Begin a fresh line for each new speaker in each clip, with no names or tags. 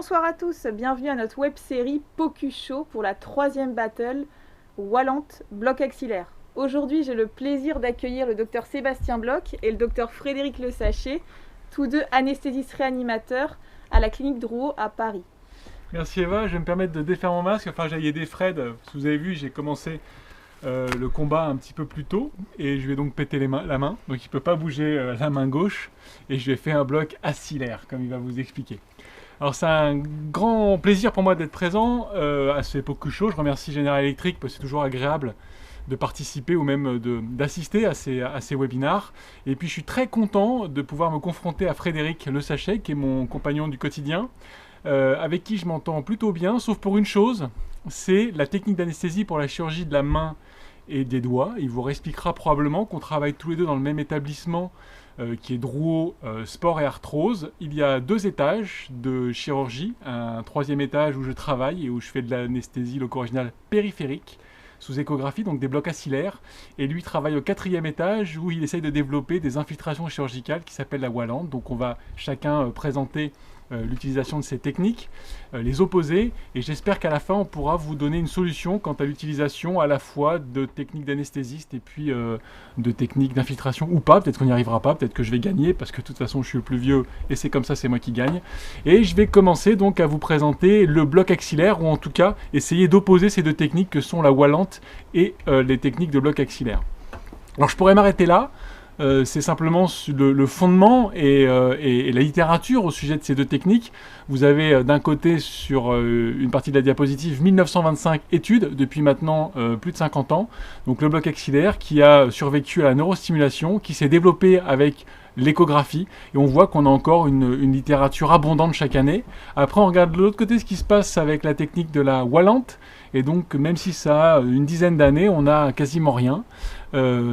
Bonsoir à tous, bienvenue à notre web-série POCU Show pour la troisième battle Wallant bloc axillaire. Aujourd'hui, j'ai le plaisir d'accueillir le docteur Sébastien Bloch et le docteur Frédéric Le Sachet, tous deux anesthésistes réanimateurs à la clinique Drouot à Paris.
Merci Eva, je vais me permettre de défaire mon masque, enfin j'ai des Fred, si vous avez vu, j'ai commencé le combat un petit peu plus tôt et je vais donc péter la main, donc il ne peut pas bouger la main gauche et je lui ai fait un bloc axillaire comme il va vous expliquer. Alors c'est un grand plaisir pour moi d'être présent à ce POCU Show. Je remercie General Electric parce que c'est toujours agréable de participer ou même d'assister à ces webinars. Et puis je suis très content de pouvoir me confronter à Frédéric Le Sachet, qui est mon compagnon du quotidien, avec qui je m'entends plutôt bien, sauf pour une chose, c'est la technique d'anesthésie pour la chirurgie de la main et des doigts. Il vous réexpliquera probablement qu'on travaille tous les deux dans le même établissement qui est Drouot Sport et Arthrose. Il y a 2 étages de chirurgie, un 3e étage où je travaille et où je fais de l'anesthésie loco-originale périphérique sous échographie, donc des blocs axillaires, et lui travaille au 4e étage où il essaye de développer des infiltrations chirurgicales qui s'appellent la Wallant. Donc on va chacun présenter l'utilisation de ces techniques, les opposer, et j'espère qu'à la fin on pourra vous donner une solution quant à l'utilisation à la fois de techniques d'anesthésiste et puis de techniques d'infiltration ou pas. Peut-être qu'on n'y arrivera pas, peut-être que je vais gagner parce que de toute façon je suis le plus vieux et c'est comme ça, c'est moi qui gagne. Et je vais commencer donc à vous présenter le bloc axillaire, ou en tout cas essayer d'opposer ces 2 techniques que sont la Wallant et les techniques de bloc axillaire. Alors je pourrais m'arrêter là. C'est simplement le fondement et la littérature au sujet de ces 2 techniques. Vous avez d'un côté sur une partie de la diapositive 1925 études depuis maintenant plus de 50 ans. Donc le bloc axillaire qui a survécu à la neurostimulation, qui s'est développé avec l'échographie, et on voit qu'on a encore une littérature abondante chaque année. Après on regarde de l'autre côté ce qui se passe avec la technique de la Wallant, et donc même si ça a une dizaine d'années, on n'a quasiment rien.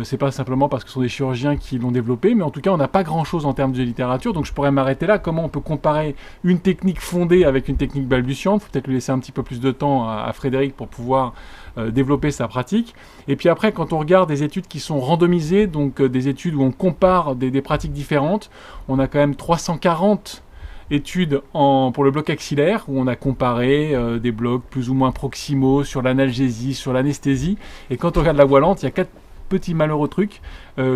C'est pas simplement parce que ce sont des chirurgiens qui l'ont développé, mais en tout cas on n'a pas grand chose en termes de littérature, donc je pourrais m'arrêter là. Comment on peut comparer une technique fondée avec une technique balbutiante? Faut peut-être lui laisser un petit peu plus de temps à Frédéric pour pouvoir développer sa pratique. Et puis après, quand on regarde des études qui sont randomisées, donc des études où on compare des pratiques différentes, on a quand même 340 études pour le bloc axillaire, où on a comparé des blocs plus ou moins proximaux sur l'analgésie, sur l'anesthésie. Et quand on regarde la Wallant, il y a 4 petits malheureux trucs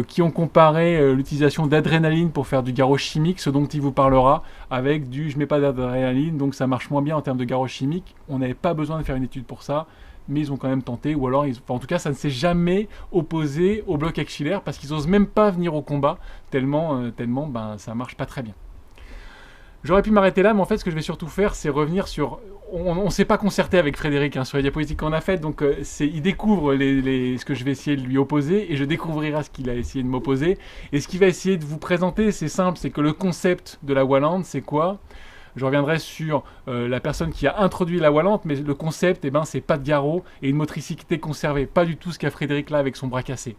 qui ont comparé l'utilisation d'adrénaline pour faire du garrot chimique, ce dont il vous parlera, avec du je mets pas d'adrénaline, donc ça marche moins bien en termes de garrot chimique. On n'avait pas besoin de faire une étude pour ça, mais ils ont quand même tenté, ou alors, en tout cas, ça ne s'est jamais opposé au bloc axillaire parce qu'ils n'osent même pas venir au combat, tellement ça marche pas très bien. J'aurais pu m'arrêter là, mais en fait, ce que je vais surtout faire, c'est revenir sur... On ne s'est pas concerté avec Frédéric sur les diapositives qu'on a faites, donc il découvre ce que je vais essayer de lui opposer, et je découvrirai ce qu'il a essayé de m'opposer. Et ce qu'il va essayer de vous présenter, c'est simple, c'est que le concept de la Wallant, c'est quoi ? Je reviendrai sur la personne qui a introduit la Wallant, mais le concept, c'est pas de garrot et une motricité conservée. Pas du tout ce qu'a Frédéric là avec son bras cassé.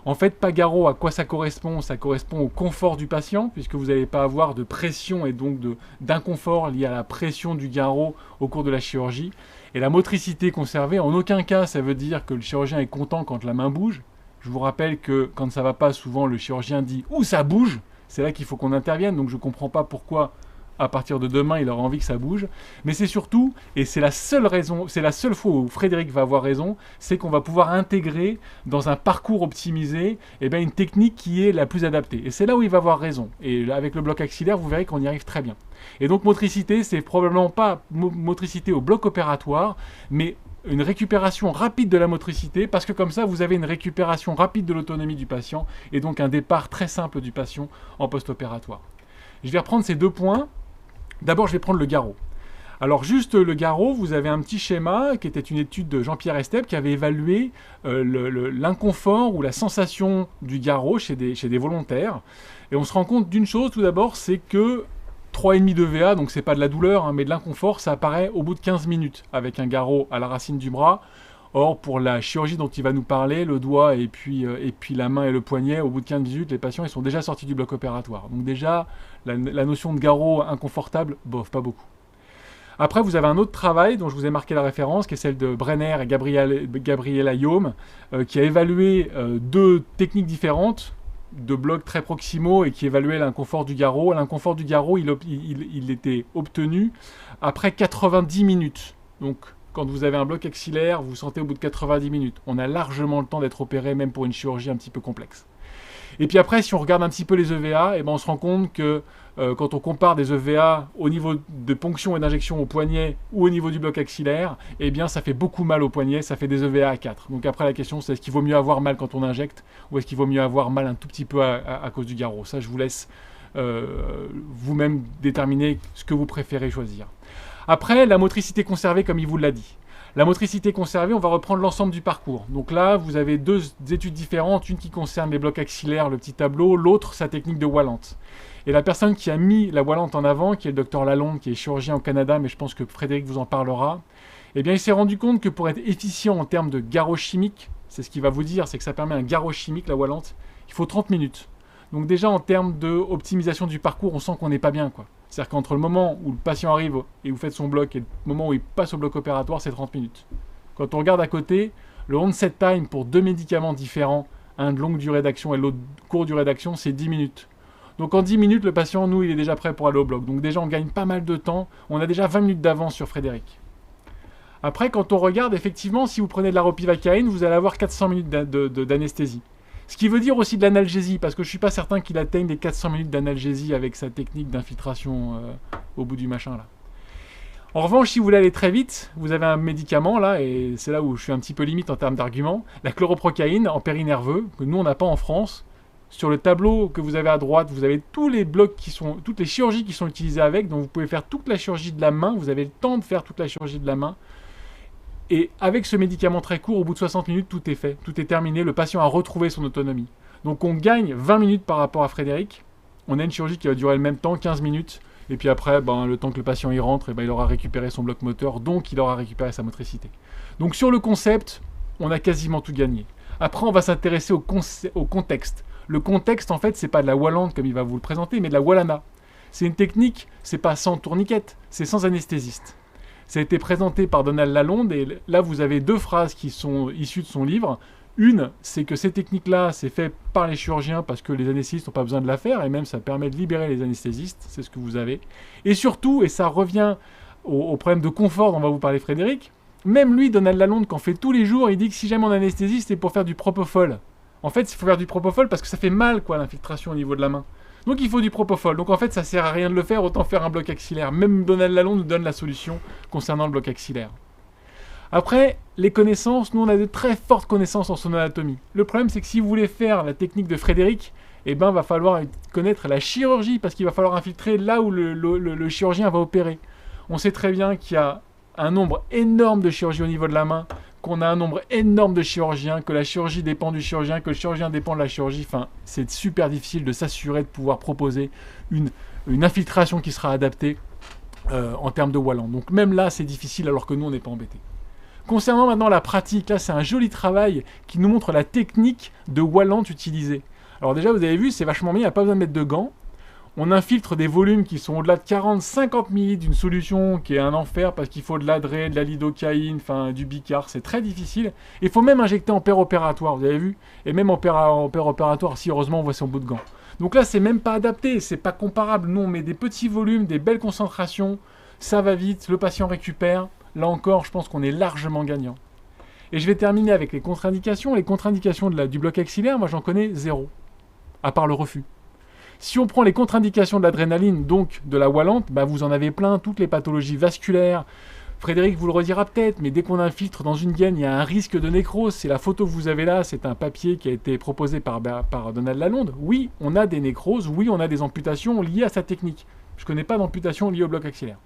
En fait, pas garrot, à quoi ça correspond? Ça correspond au confort du patient, puisque vous n'allez pas avoir de pression et donc d'inconfort lié à la pression du garrot au cours de la chirurgie. Et la motricité conservée, en aucun cas, ça veut dire que le chirurgien est content quand la main bouge. Je vous rappelle que quand ça va pas, souvent le chirurgien dit « Ouh, ça bouge !» C'est là qu'il faut qu'on intervienne, donc je ne comprends pas pourquoi à partir de demain, il aura envie que ça bouge. Mais c'est surtout, et c'est la seule raison, c'est la seule fois où Frédéric va avoir raison, c'est qu'on va pouvoir intégrer dans un parcours optimisé une technique qui est la plus adaptée. Et c'est là où il va avoir raison. Et avec le bloc axillaire, vous verrez qu'on y arrive très bien. Et donc motricité, c'est probablement pas motricité au bloc opératoire, mais une récupération rapide de la motricité, parce que comme ça, vous avez une récupération rapide de l'autonomie du patient, et donc un départ très simple du patient en post-opératoire. Je vais reprendre ces 2 points. D'abord, je vais prendre le garrot. Alors, juste le garrot, vous avez un petit schéma qui était une étude de Jean-Pierre Estep qui avait évalué l'inconfort ou la sensation du garrot chez des volontaires. Et on se rend compte d'une chose, tout d'abord, c'est que 3,5 de VA, donc c'est pas de la douleur, mais de l'inconfort, ça apparaît au bout de 15 minutes avec un garrot à la racine du bras. Or, pour la chirurgie dont il va nous parler, le doigt et puis la main et le poignet, au bout de 15 minutes, les patients ils sont déjà sortis du bloc opératoire. Donc déjà, la notion de garrot inconfortable, bof, pas beaucoup. Après, vous avez un autre travail dont je vous ai marqué la référence, qui est celle de Brenner et Gabriela Yaume, qui a évalué 2 techniques différentes de blocs très proximaux et qui évaluait l'inconfort du garrot. L'inconfort du garrot, il était obtenu après 90 minutes. Donc, quand vous avez un bloc axillaire, vous sentez au bout de 90 minutes. On a largement le temps d'être opéré, même pour une chirurgie un petit peu complexe. Et puis après, si on regarde un petit peu les EVA, eh ben on se rend compte que quand on compare des EVA au niveau de ponction et d'injection au poignet ou au niveau du bloc axillaire, eh bien ça fait beaucoup mal au poignet, ça fait des EVA à 4. Donc après la question c'est est-ce qu'il vaut mieux avoir mal quand on injecte ou est-ce qu'il vaut mieux avoir mal un tout petit peu à cause du garrot. Ça je vous laisse vous-même déterminer ce que vous préférez choisir. Après, la motricité conservée comme il vous l'a dit. La motricité conservée, on va reprendre l'ensemble du parcours. Donc là, vous avez deux études différentes, une qui concerne les blocs axillaires, le petit tableau, l'autre, sa technique de Wallante. Et la personne qui a mis la Wallante en avant, qui est le docteur Lalonde, qui est chirurgien au Canada, mais je pense que Frédéric vous en parlera, eh bien, il s'est rendu compte que pour être efficient en termes de garrot chimique, c'est ce qu'il va vous dire, c'est que ça permet un garrot chimique, la Wallante, il faut 30 minutes. Donc déjà, en termes d'optimisation du parcours, on sent qu'on n'est pas bien, quoi. C'est-à-dire qu'entre le moment où le patient arrive et vous faites son bloc et le moment où il passe au bloc opératoire, c'est 30 minutes. Quand on regarde à côté, le onset time pour deux médicaments différents, un de longue durée d'action et l'autre courte durée d'action, c'est 10 minutes. Donc en 10 minutes, le patient, nous, il est déjà prêt pour aller au bloc. Donc déjà, on gagne pas mal de temps. On a déjà 20 minutes d'avance sur Frédéric. Après, quand on regarde, effectivement, si vous prenez de la ropivacaïne, vous allez avoir 400 minutes d'anesthésie. Ce qui veut dire aussi de l'analgésie, parce que je ne suis pas certain qu'il atteigne les 400 minutes d'analgésie avec sa technique d'infiltration au bout du machin là. En revanche, si vous voulez aller très vite, vous avez un médicament là, et c'est là où je suis un petit peu limite en termes d'argument, la chloroprocaïne en périnerveux, que nous on n'a pas en France. Sur le tableau que vous avez à droite, vous avez tous les blocs toutes les chirurgies qui sont utilisées avec, donc vous pouvez faire toute la chirurgie de la main, vous avez le temps de faire toute la chirurgie de la main. Et avec ce médicament très court, au bout de 60 minutes, tout est fait, tout est terminé, le patient a retrouvé son autonomie. Donc on gagne 20 minutes par rapport à Frédéric, on a une chirurgie qui va durer le même temps, 15 minutes, et puis après, le temps que le patient y rentre, il aura récupéré son bloc moteur, donc il aura récupéré sa motricité. Donc sur le concept, on a quasiment tout gagné. Après, on va s'intéresser au contexte. Le contexte, en fait, c'est pas de la Wallante comme il va vous le présenter, mais de la Wallana. C'est une technique, c'est pas sans tourniquet, c'est sans anesthésiste. Ça a été présenté par Donald Lalonde et là vous avez deux phrases qui sont issues de son livre. Une, c'est que ces techniques-là, c'est fait par les chirurgiens parce que les anesthésistes n'ont pas besoin de la faire et même ça permet de libérer les anesthésistes, c'est ce que vous avez. Et surtout, et ça revient au problème de confort dont va vous parler Frédéric, même lui, Donald Lalonde, qu'en fait tous les jours, il dit que si jamais on anesthésiste, c'est pour faire du propofol. En fait, il faut faire du propofol parce que ça fait mal quoi l'infiltration au niveau de la main. Donc il faut du propofol. Donc en fait, ça sert à rien de le faire, autant faire un bloc axillaire. Même Donald Lalonde nous donne la solution concernant le bloc axillaire. Après, les connaissances, nous on a de très fortes connaissances en son anatomie. Le problème, c'est que si vous voulez faire la technique de Frédéric, va falloir connaître la chirurgie parce qu'il va falloir infiltrer là où le chirurgien va opérer. On sait très bien qu'il y a un nombre énorme de chirurgies au niveau de la main, qu'on a un nombre énorme de chirurgiens, que la chirurgie dépend du chirurgien, que le chirurgien dépend de la chirurgie. Enfin, c'est super difficile de s'assurer de pouvoir proposer une infiltration qui sera adaptée en termes de Wallante. Donc même là, c'est difficile alors que nous, on n'est pas embêtés. Concernant maintenant la pratique, là, c'est un joli travail qui nous montre la technique de Wallante utilisée. Alors déjà, vous avez vu, c'est vachement bien, il n'y a pas besoin de mettre de gants. On infiltre des volumes qui sont au-delà de 40-50 ml d'une solution qui est un enfer parce qu'il faut de l'adré, de la lidocaïne, du bicar, c'est très difficile. Il faut même injecter en opératoire, vous avez vu. Et même en opératoire, si heureusement on voit son bout de gant. Donc là, c'est même pas adapté, c'est pas comparable. Nous, on met des petits volumes, des belles concentrations, ça va vite, le patient récupère. Là encore, je pense qu'on est largement gagnant. Et je vais terminer avec les contre-indications. Les contre-indications du bloc axillaire, moi j'en connais zéro, à part le refus. Si on prend les contre-indications de l'adrénaline, donc de la Wallante, vous en avez plein, toutes les pathologies vasculaires. Frédéric vous le redira peut-être, mais dès qu'on infiltre dans une gaine, il y a un risque de nécrose. C'est la photo que vous avez là, c'est un papier qui a été proposé par Donald Lalonde. Oui, on a des nécroses, oui, on a des amputations liées à sa technique. Je ne connais pas d'amputation liée au bloc axillaire.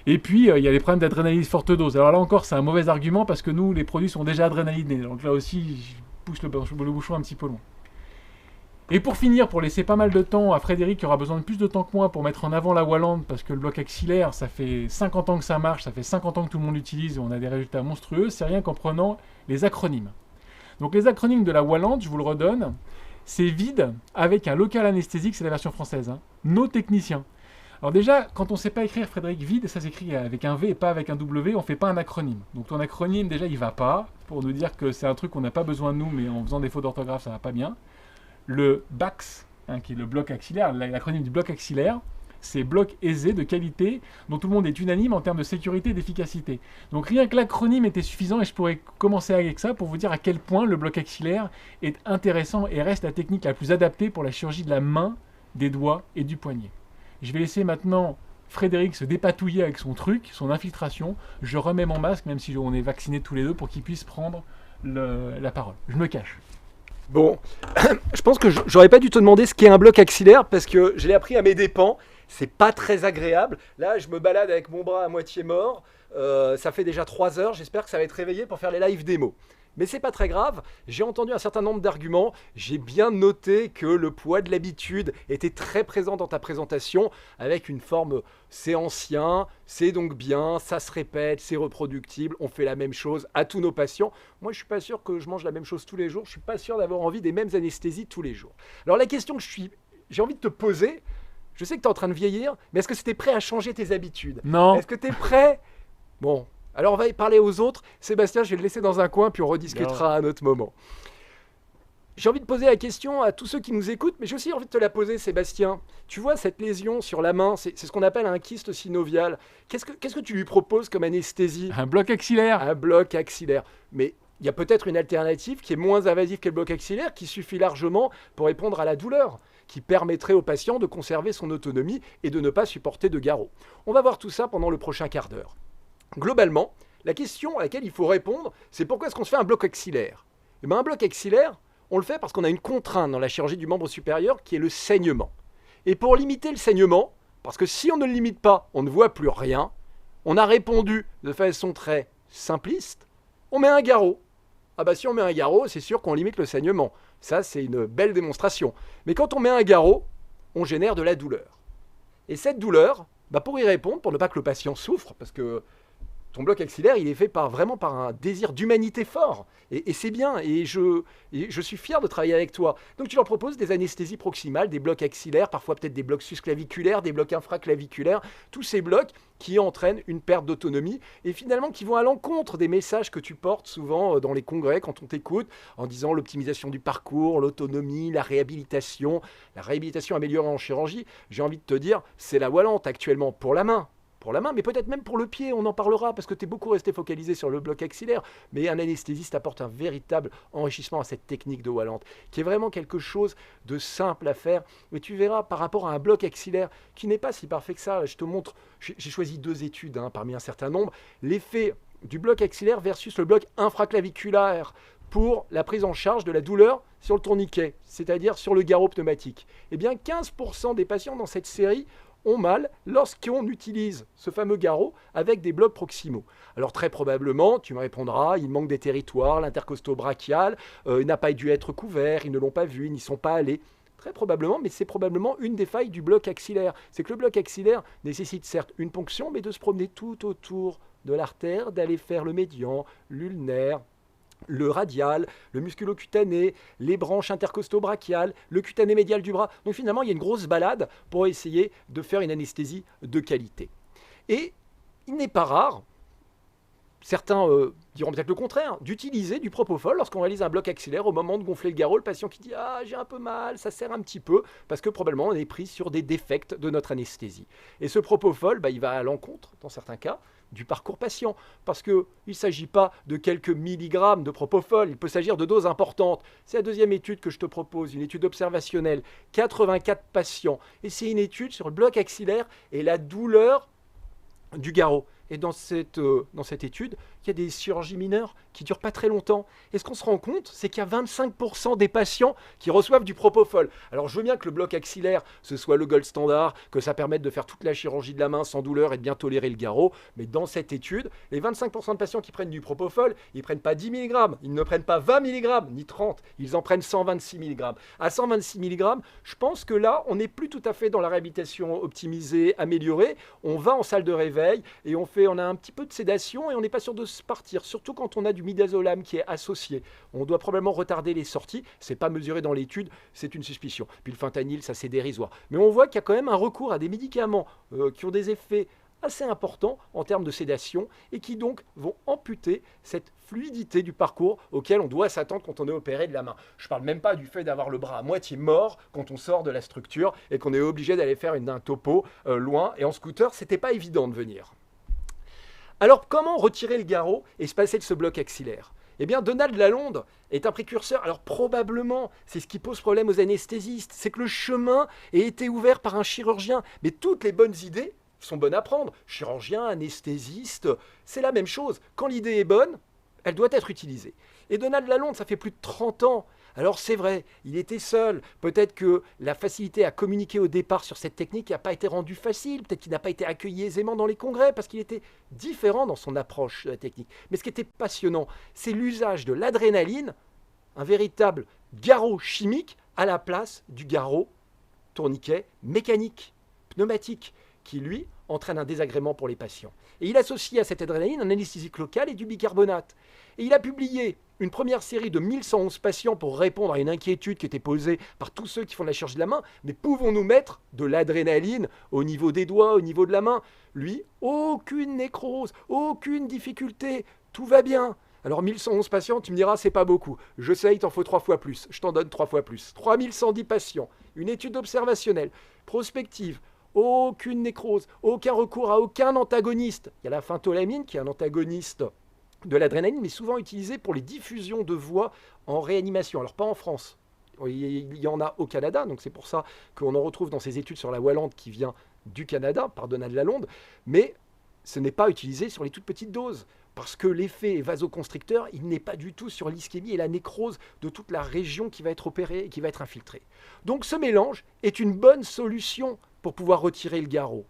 Et puis, il y a les problèmes d'adrénaline forte dose. Alors là encore, c'est un mauvais argument parce que nous, les produits sont déjà adrénalinés. Donc là aussi, je pousse le bouchon un petit peu loin. Et pour finir, pour laisser pas mal de temps à Frédéric, qui aura besoin de plus de temps que moi pour mettre en avant la Wallante, parce que le bloc axillaire, ça fait 50 ans que ça marche, ça fait 50 ans que tout le monde l'utilise et on a des résultats monstrueux, c'est rien qu'en prenant les acronymes. Donc les acronymes de la Wallante, je vous le redonne, c'est VIDE avec un local anesthésique, c'est la version française, nos techniciens. Alors déjà, quand on ne sait pas écrire Frédéric VIDE, ça s'écrit avec un V et pas avec un W, on ne fait pas un acronyme. Donc ton acronyme, déjà, il ne va pas, pour nous dire que c'est un truc qu'on n'a pas besoin de nous, mais en faisant des fautes d'orthographe, ça ne va pas bien. Le BAX, qui est le bloc axillaire, l'acronyme du bloc axillaire, c'est bloc aisé de qualité dont tout le monde est unanime en termes de sécurité et d'efficacité. Donc rien que l'acronyme était suffisant et je pourrais commencer avec ça pour vous dire à quel point le bloc axillaire est intéressant et reste la technique la plus adaptée pour la chirurgie de la main, des doigts et du poignet. Je vais laisser maintenant Frédéric se dépatouiller avec son truc, son infiltration. Je remets mon masque, même si on est vaccinés tous les deux, pour qu'il puisse prendre la parole. Je me cache.
Bon, je pense que j'aurais pas dû te demander ce qu'est un bloc axillaire parce que je l'ai appris à mes dépens. C'est pas très agréable. Là, je me balade avec mon bras à moitié mort. Ça fait déjà 3 heures. J'espère que ça va être réveillé pour faire les live démos. Mais c'est pas très grave. J'ai entendu un certain nombre d'arguments. J'ai bien noté que le poids de l'habitude était très présent dans ta présentation avec une forme c'est ancien, c'est donc bien, ça se répète, c'est reproductible, on fait la même chose à tous nos patients. Moi, je suis pas sûr que je mange la même chose tous les jours. Je suis pas sûr d'avoir envie des mêmes anesthésies tous les jours. Alors la question que j'ai envie de te poser, je sais que tu es en train de vieillir, mais est-ce que tu es prêt à changer tes habitudes?
Non.
Est-ce que tu es prêt? Bon, alors on va y parler aux autres. Sébastien, je vais le laisser dans un coin, puis on rediscutera à un autre moment. J'ai envie de poser la question à tous ceux qui nous écoutent, mais j'ai aussi envie de te la poser, Sébastien. Tu vois cette lésion sur la main, c'est ce qu'on appelle un kyste synovial. Qu'est-ce que tu lui proposes comme anesthésie?
Un bloc axillaire.
Un bloc axillaire. Mais il y a peut-être une alternative qui est moins invasive que le bloc axillaire, qui suffit largement pour répondre à la douleur, qui permettrait au patient de conserver son autonomie et de ne pas supporter de garrot. On va voir tout ça pendant le prochain quart d'heure. Globalement, la question à laquelle il faut répondre, c'est pourquoi est-ce qu'on se fait un bloc axillaire? Eh bien, un bloc axillaire, on le fait parce qu'on a une contrainte dans la chirurgie du membre supérieur qui est le saignement. Et pour limiter le saignement, parce que si on ne le limite pas, on ne voit plus rien, on a répondu de façon très simpliste, on met un garrot. Ah bah si on met un garrot, c'est sûr qu'on limite le saignement. Ça, c'est une belle démonstration. Mais quand on met un garrot, on génère de la douleur. Et cette douleur, pour y répondre, pour ne pas que le patient souffre, parce que ton bloc axillaire, il est fait vraiment par un désir d'humanité fort. Et c'est bien, et je suis fier de travailler avec toi. Donc tu leur proposes des anesthésies proximales, des blocs axillaires, parfois peut-être des blocs susclaviculaires, des blocs infraclaviculaires, tous ces blocs qui entraînent une perte d'autonomie et finalement qui vont à l'encontre des messages que tu portes souvent dans les congrès quand on t'écoute, en disant l'optimisation du parcours, l'autonomie, la réhabilitation améliorée en chirurgie. J'ai envie de te dire, c'est la Wallante actuellement pour la main, mais peut-être même pour le pied, on en parlera, parce que tu es beaucoup resté focalisé sur le bloc axillaire, mais un anesthésiste apporte un véritable enrichissement à cette technique de Wallante, qui est vraiment quelque chose de simple à faire, mais tu verras par rapport à un bloc axillaire, qui n'est pas si parfait que ça. Je te montre, j'ai choisi 2 études parmi un certain nombre, l'effet du bloc axillaire versus le bloc infraclaviculaire, pour la prise en charge de la douleur sur le tourniquet, c'est-à-dire sur le garrot pneumatique. Eh bien, 15% des patients dans cette série ont mal lorsqu'on utilise ce fameux garrot avec des blocs proximaux. Alors très probablement, tu me répondras, il manque des territoires, l'intercosto-brachial n'a pas dû être couvert, ils ne l'ont pas vu, ils n'y sont pas allés. Très probablement, mais c'est probablement une des failles du bloc axillaire. C'est que le bloc axillaire nécessite certes une ponction, mais de se promener tout autour de l'artère, d'aller faire le médian, l'ulnaire, le radial, le musculocutané, les branches intercosto-brachiales, le cutané médial du bras. Donc finalement, il y a une grosse balade pour essayer de faire une anesthésie de qualité. Et il n'est pas rare, certains diront peut-être le contraire, d'utiliser du propofol lorsqu'on réalise un bloc axillaire au moment de gonfler le garrot, le patient qui dit « Ah, j'ai un peu mal, ça serre un petit peu », parce que probablement on est pris sur des défects de notre anesthésie. Et ce propofol, il va à l'encontre, dans certains cas, du parcours patient, parce qu'il ne s'agit pas de quelques milligrammes de propofol, il peut s'agir de doses importantes. C'est la 2e étude que je te propose, une étude observationnelle, 84 patients, et c'est une étude sur le bloc axillaire et la douleur du garrot. Et dans cette étude, il y a des chirurgies mineures qui ne durent pas très longtemps. Et ce qu'on se rend compte, c'est qu'il y a 25% des patients qui reçoivent du propofol. Alors je veux bien que le bloc axillaire, ce soit le gold standard, que ça permette de faire toute la chirurgie de la main sans douleur et de bien tolérer le garrot. Mais dans cette étude, les 25% de patients qui prennent du propofol, ils ne prennent pas 10 mg, ils ne prennent pas 20 mg, ni 30, ils en prennent 126 mg. À 126 mg, je pense que là, on n'est plus tout à fait dans la réhabilitation optimisée, améliorée. On va en salle de réveil et on a un petit peu de sédation et on n'est pas sûr de se partir, surtout quand on a du midazolam qui est associé. On doit probablement retarder les sorties, c'est pas mesuré dans l'étude, c'est une suspicion. Puis le fentanyl, ça c'est dérisoire. Mais on voit qu'il y a quand même un recours à des médicaments qui ont des effets assez importants en termes de sédation et qui donc vont amputer cette fluidité du parcours auquel on doit s'attendre quand on est opéré de la main. Je ne parle même pas du fait d'avoir le bras à moitié mort quand on sort de la structure et qu'on est obligé d'aller faire un topo loin. Et en scooter, ce n'était pas évident de venir. Alors, comment retirer le garrot et se passer de ce bloc axillaire ? Eh bien, Donald Lalonde est un précurseur. Alors, probablement, c'est ce qui pose problème aux anesthésistes. C'est que le chemin a été ouvert par un chirurgien. Mais toutes les bonnes idées sont bonnes à prendre. Chirurgien, anesthésiste, c'est la même chose. Quand l'idée est bonne, elle doit être utilisée. Et Donald Lalonde, ça fait plus de 30 ans. Alors c'est vrai, il était seul. Peut-être que la facilité à communiquer au départ sur cette technique n'a pas été rendue facile. Peut-être qu'il n'a pas été accueilli aisément dans les congrès parce qu'il était différent dans son approche de la technique. Mais ce qui était passionnant, c'est l'usage de l'adrénaline, un véritable garrot chimique à la place du garrot tourniquet mécanique, pneumatique, qui lui entraîne un désagrément pour les patients. Et il associe à cette adrénaline un anesthésique local et du bicarbonate. Et il a publié une première série de 1111 patients pour répondre à une inquiétude qui était posée par tous ceux qui font de la chirurgie de la main. Mais pouvons-nous mettre de l'adrénaline au niveau des doigts, au niveau de la main ? Lui, aucune nécrose, aucune difficulté, tout va bien. Alors 1111 patients, tu me diras, c'est pas beaucoup. Je sais, il t'en faut 3 fois plus. Je t'en donne 3 fois plus. 3110 patients, une étude observationnelle, prospective, aucune nécrose, aucun recours à aucun antagoniste. Il y a la phentolamine qui est un antagoniste de l'adrénaline, mais souvent utilisé pour les diffusions de voix en réanimation. Alors pas en France, il y en a au Canada, donc c'est pour ça qu'on en retrouve dans ces études sur la Wallante qui vient du Canada, par Donald Lalonde, mais ce n'est pas utilisé sur les toutes petites doses, parce que l'effet vasoconstricteur, il n'est pas du tout sur l'ischémie et la nécrose de toute la région qui va être opérée et qui va être infiltrée. Donc ce mélange est une bonne solution pour pouvoir retirer le garrot.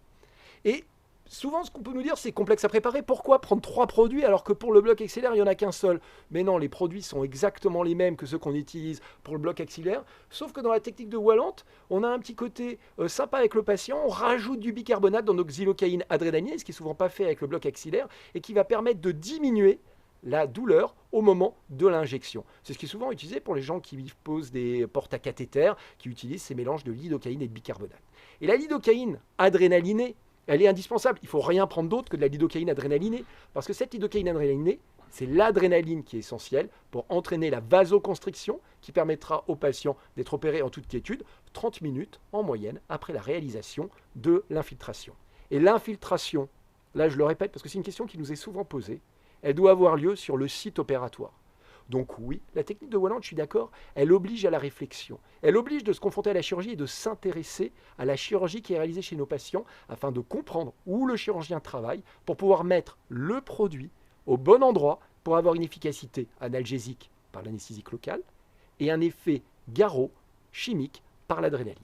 Et souvent, ce qu'on peut nous dire, c'est complexe à préparer. Pourquoi prendre 3 produits alors que pour le bloc axillaire, il n'y en a qu'un seul ? Mais non, les produits sont exactement les mêmes que ceux qu'on utilise pour le bloc axillaire, sauf que dans la technique de Wallante, on a un petit côté sympa avec le patient, on rajoute du bicarbonate dans nos xylocaïne adrénaline, ce qui n'est souvent pas fait avec le bloc axillaire, et qui va permettre de diminuer la douleur au moment de l'injection. C'est ce qui est souvent utilisé pour les gens qui posent des portes à cathéter, qui utilisent ces mélanges de lidocaïne et de bicarbonate. Et la lidocaïne adrénalinée, elle est indispensable. Il ne faut rien prendre d'autre que de la lidocaïne adrénalinée. Parce que cette lidocaïne adrénalinée, c'est l'adrénaline qui est essentielle pour entraîner la vasoconstriction qui permettra au patient d'être opéré en toute quiétude 30 minutes en moyenne après la réalisation de l'infiltration. Et l'infiltration, là je le répète parce que c'est une question qui nous est souvent posée, elle doit avoir lieu sur le site opératoire. Donc oui, la technique de Wallante, je suis d'accord, elle oblige à la réflexion. Elle oblige de se confronter à la chirurgie et de s'intéresser à la chirurgie qui est réalisée chez nos patients afin de comprendre où le chirurgien travaille pour pouvoir mettre le produit au bon endroit pour avoir une efficacité analgésique par l'anesthésique locale et un effet garrot chimique par l'adrénaline.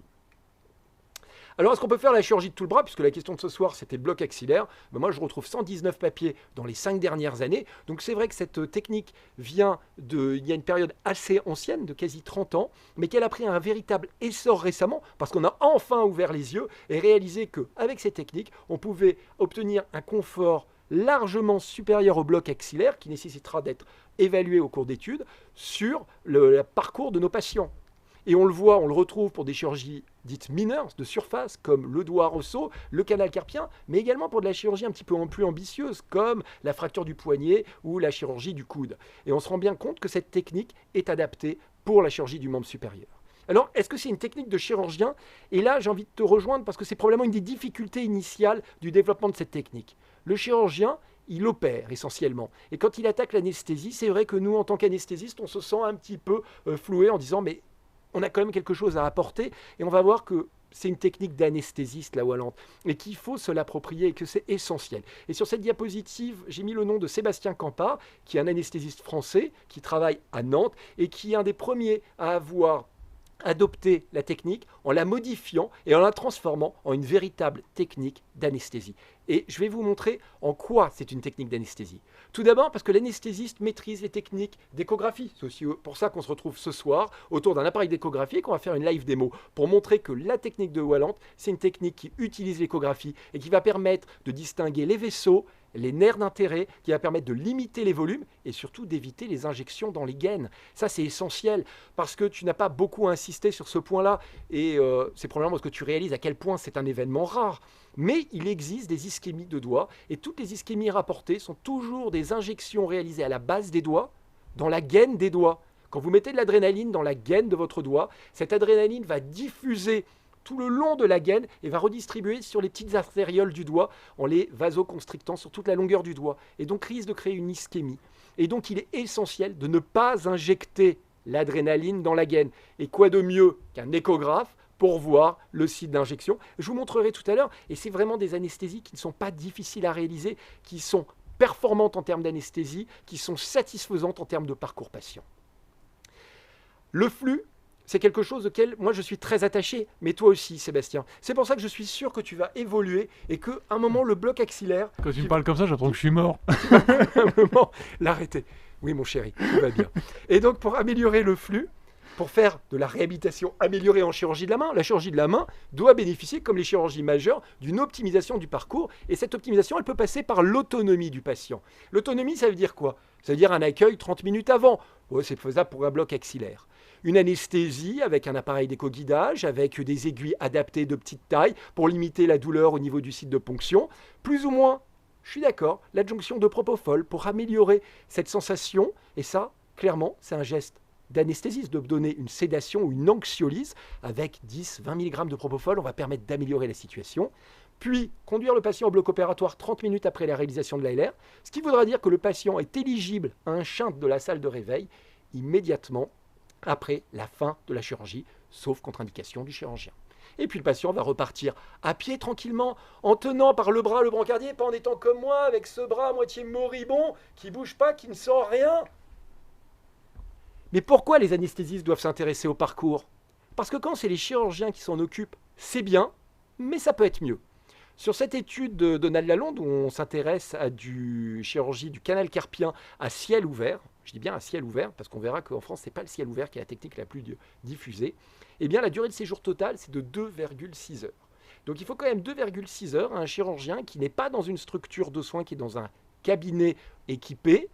Alors, est-ce qu'on peut faire la chirurgie de tout le bras ? Puisque la question de ce soir, c'était bloc axillaire. Mais moi, je retrouve 119 papiers dans les 5 dernières années. Donc, c'est vrai que cette technique vient il y a une période assez ancienne, de quasi 30 ans, mais qu'elle a pris un véritable essor récemment, parce qu'on a enfin ouvert les yeux et réalisé qu'avec ces techniques, on pouvait obtenir un confort largement supérieur au bloc axillaire, qui nécessitera d'être évalué au cours d'études, sur le parcours de nos patients. Et on le voit, on le retrouve pour des chirurgies dites mineures, de surface, comme le doigt Rosso, le canal carpien, mais également pour de la chirurgie un petit peu plus ambitieuse, comme la fracture du poignet ou la chirurgie du coude. Et on se rend bien compte que cette technique est adaptée pour la chirurgie du membre supérieur. Alors, est-ce que c'est une technique de chirurgien ? Et là, j'ai envie de te rejoindre parce que c'est probablement une des difficultés initiales du développement de cette technique. Le chirurgien, il opère essentiellement. Et quand il attaque l'anesthésie, c'est vrai que nous, en tant qu'anesthésistes, on se sent un petit peu floué en disant « mais on a quand même quelque chose à apporter » et on va voir que c'est une technique d'anesthésiste, la Wallante, et qu'il faut se l'approprier et que c'est essentiel. Et sur cette diapositive, j'ai mis le nom de Sébastien Campard, qui est un anesthésiste français, qui travaille à Nantes et qui est un des premiers à avoir adopté la technique en la modifiant et en la transformant en une véritable technique d'anesthésie. Et je vais vous montrer en quoi c'est une technique d'anesthésie. Tout d'abord parce que l'anesthésiste maîtrise les techniques d'échographie. C'est aussi pour ça qu'on se retrouve ce soir autour d'un appareil d'échographie et qu'on va faire une live démo pour montrer que la technique de Wallante, c'est une technique qui utilise l'échographie et qui va permettre de distinguer les vaisseaux les nerfs d'intérêt, qui va permettre de limiter les volumes et surtout d'éviter les injections dans les gaines. Ça, c'est essentiel parce que tu n'as pas beaucoup insisté sur ce point-là et c'est probablement parce que tu réalises à quel point c'est un événement rare. Mais il existe des ischémies de doigts et toutes les ischémies rapportées sont toujours des injections réalisées à la base des doigts, dans la gaine des doigts. Quand vous mettez de l'adrénaline dans la gaine de votre doigt, cette adrénaline va diffuser tout le long de la gaine et va redistribuer sur les petites artérioles du doigt en les vasoconstrictant sur toute la longueur du doigt et donc risque de créer une ischémie. Et donc il est essentiel de ne pas injecter l'adrénaline dans la gaine. Et quoi de mieux qu'un échographe pour voir le site d'injection? Je vous montrerai tout à l'heure et c'est vraiment des anesthésies qui ne sont pas difficiles à réaliser, qui sont performantes en termes d'anesthésie, qui sont satisfaisantes en termes de parcours patient. Le flux, c'est quelque chose auquel moi je suis très attaché, mais toi aussi Sébastien. C'est pour ça que je suis sûr que tu vas évoluer et qu'à un moment le bloc axillaire...
Quand tu me parles comme ça, j'apprends que je suis mort.
À un moment, l'arrêter. Oui mon chéri, tout va bien. Et donc pour améliorer le flux, pour faire de la réhabilitation améliorée en chirurgie de la chirurgie de la main doit bénéficier, comme les chirurgies majeures, d'une optimisation du parcours. Et cette optimisation, elle peut passer par l'autonomie du patient. L'autonomie, ça veut dire quoi? Ça veut dire un accueil 30 minutes avant. Ouais, c'est faisable pour un bloc axillaire. Une anesthésie avec un appareil d'éco-guidage, avec des aiguilles adaptées de petite taille pour limiter la douleur au niveau du site de ponction. Plus ou moins, je suis d'accord, l'adjonction de propofol pour améliorer cette sensation. Et ça, clairement, c'est un geste d'anesthésiste, de donner une sédation ou une anxiolyse avec 10-20 mg de propofol, on va permettre d'améliorer la situation. Puis, conduire le patient au bloc opératoire 30 minutes après la réalisation de l'ALR, ce qui voudra dire que le patient est éligible à un shunt de la salle de réveil immédiatement après la fin de la chirurgie, sauf contre-indication du chirurgien. Et puis le patient va repartir à pied tranquillement, en tenant par le bras le brancardier, pas en étant comme moi, avec ce bras à moitié moribond, qui ne bouge pas, qui ne sent rien. Mais pourquoi les anesthésistes doivent s'intéresser au parcours? Parce que quand c'est les chirurgiens qui s'en occupent, c'est bien, mais ça peut être mieux. Sur cette étude de Donald Lalonde, où on s'intéresse à du chirurgie du canal carpien à ciel ouvert, je dis bien à ciel ouvert, parce qu'on verra qu'en France, ce n'est pas le ciel ouvert qui est la technique la plus diffusée, eh bien la durée de séjour totale, c'est de 2,6 heures. Donc il faut quand même 2,6 heures à un chirurgien qui n'est pas dans une structure de soins, qui est dans un cabinet équipé,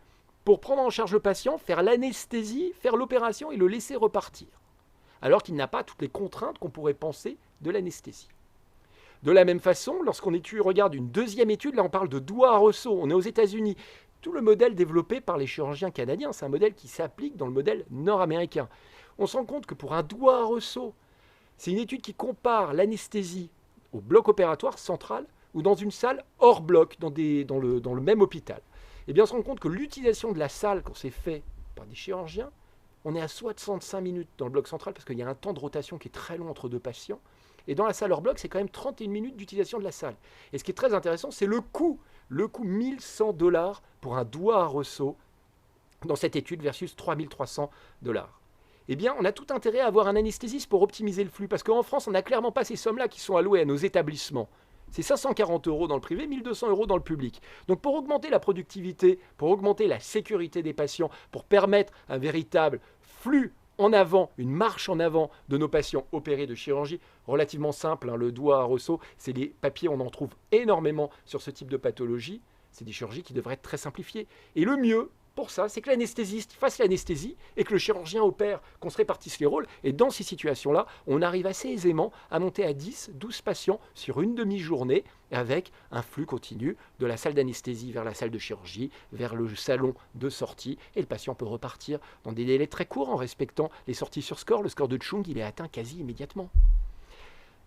pour prendre en charge le patient, faire l'anesthésie, faire l'opération et le laisser repartir. Alors qu'il n'a pas toutes les contraintes qu'on pourrait penser de l'anesthésie. De la même façon, lorsqu'on regarde une deuxième étude, là on parle de doigts à ressaut, on est aux États-Unis. Tout le modèle développé par les chirurgiens canadiens, c'est un modèle qui s'applique dans le modèle nord-américain. On se rend compte que pour un doigt à ressaut, c'est une étude qui compare l'anesthésie au bloc opératoire central ou dans une salle hors bloc, dans le même hôpital. Eh bien, on se rend compte que l'utilisation de la salle, quand c'est fait par des chirurgiens, on est à 65 minutes dans le bloc central parce qu'il y a un temps de rotation qui est très long entre deux patients. Et dans la salle hors bloc, c'est quand même 31 minutes d'utilisation de la salle. Et ce qui est très intéressant, c'est le coût. Le coût $1100 pour un doigt à ressaut dans cette étude versus $3300. Eh bien, on a tout intérêt à avoir un anesthésiste pour optimiser le flux. Parce qu'en France, on n'a clairement pas ces sommes-là qui sont allouées à nos établissements. C'est 540 € dans le privé, 1200 € dans le public. Donc pour augmenter la productivité, pour augmenter la sécurité des patients, pour permettre un véritable flux en avant, une marche en avant de nos patients opérés de chirurgie, relativement simple, hein, le doigt à ressaut, c'est des papiers, on en trouve énormément sur ce type de pathologie. C'est des chirurgies qui devraient être très simplifiées. Et le mieux pour ça, c'est que l'anesthésiste fasse l'anesthésie et que le chirurgien opère, qu'on se répartisse les rôles. Et dans ces situations-là, on arrive assez aisément à monter à 10, 12 patients sur une demi-journée avec un flux continu de la salle d'anesthésie vers la salle de chirurgie, vers le salon de sortie. Et le patient peut repartir dans des délais très courts en respectant les sorties sur score. Le score de Chung, il est atteint quasi immédiatement.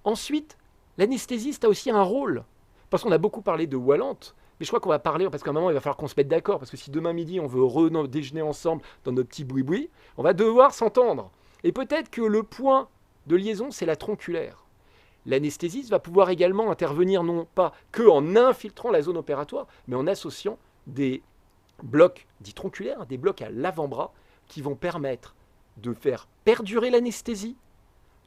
Ensuite, l'anesthésiste a aussi un rôle. Parce qu'on a beaucoup parlé de Wallant. Mais je crois qu'on va parler, parce qu'à un moment, il va falloir qu'on se mette d'accord. Parce que si demain midi, on veut déjeuner ensemble dans notre petit boui-boui, on va devoir s'entendre. Et peut-être que le point de liaison, c'est la tronculaire. L'anesthésiste va pouvoir également intervenir non pas qu'en infiltrant la zone opératoire, mais en associant des blocs dits tronculaires, des blocs à l'avant-bras, qui vont permettre de faire perdurer l'anesthésie,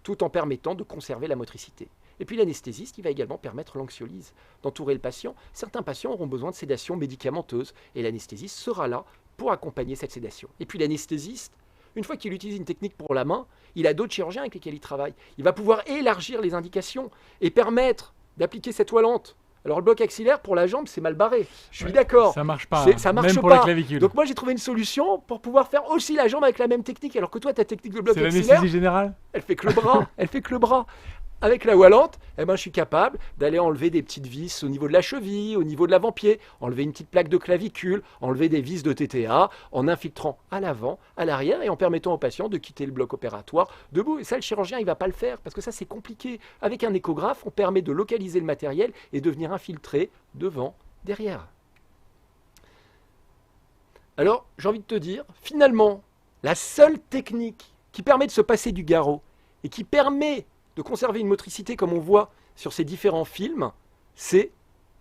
tout en permettant de conserver la motricité. Et puis l'anesthésiste, il va également permettre l'anxiolyse, d'entourer le patient. Certains patients auront besoin de sédation médicamenteuse et l'anesthésiste sera là pour accompagner cette sédation. Et puis l'anesthésiste, une fois qu'il utilise une technique pour la main, il a d'autres chirurgiens avec lesquels il travaille. Il va pouvoir élargir les indications et permettre d'appliquer cette Wallant Alors le bloc axillaire pour la jambe, c'est mal barré. Je suis d'accord.
Ça marche pas.
Ça marche
même pour
pas.
la clavicule.
Donc moi j'ai trouvé une solution pour pouvoir faire aussi la jambe avec la même technique. Alors que toi, ta technique de bloc
C'est
axillaire,
l'anesthésie générale.
elle fait que le bras. Elle fait que le bras. Avec la Wallante, eh ben, je suis capable d'aller enlever des petites vis au niveau de la cheville, au niveau de l'avant-pied, enlever une petite plaque de clavicule, enlever des vis de TTA, en infiltrant à l'avant, à l'arrière et en permettant au patient de quitter le bloc opératoire debout. Et ça, le chirurgien, il ne va pas le faire parce que ça, c'est compliqué. Avec un échographe, on permet de localiser le matériel et de venir infiltrer devant, derrière. Alors, j'ai envie de te dire, finalement, la seule technique qui permet de se passer du garrot et qui permet de conserver une motricité comme on voit sur ces différents films, c'est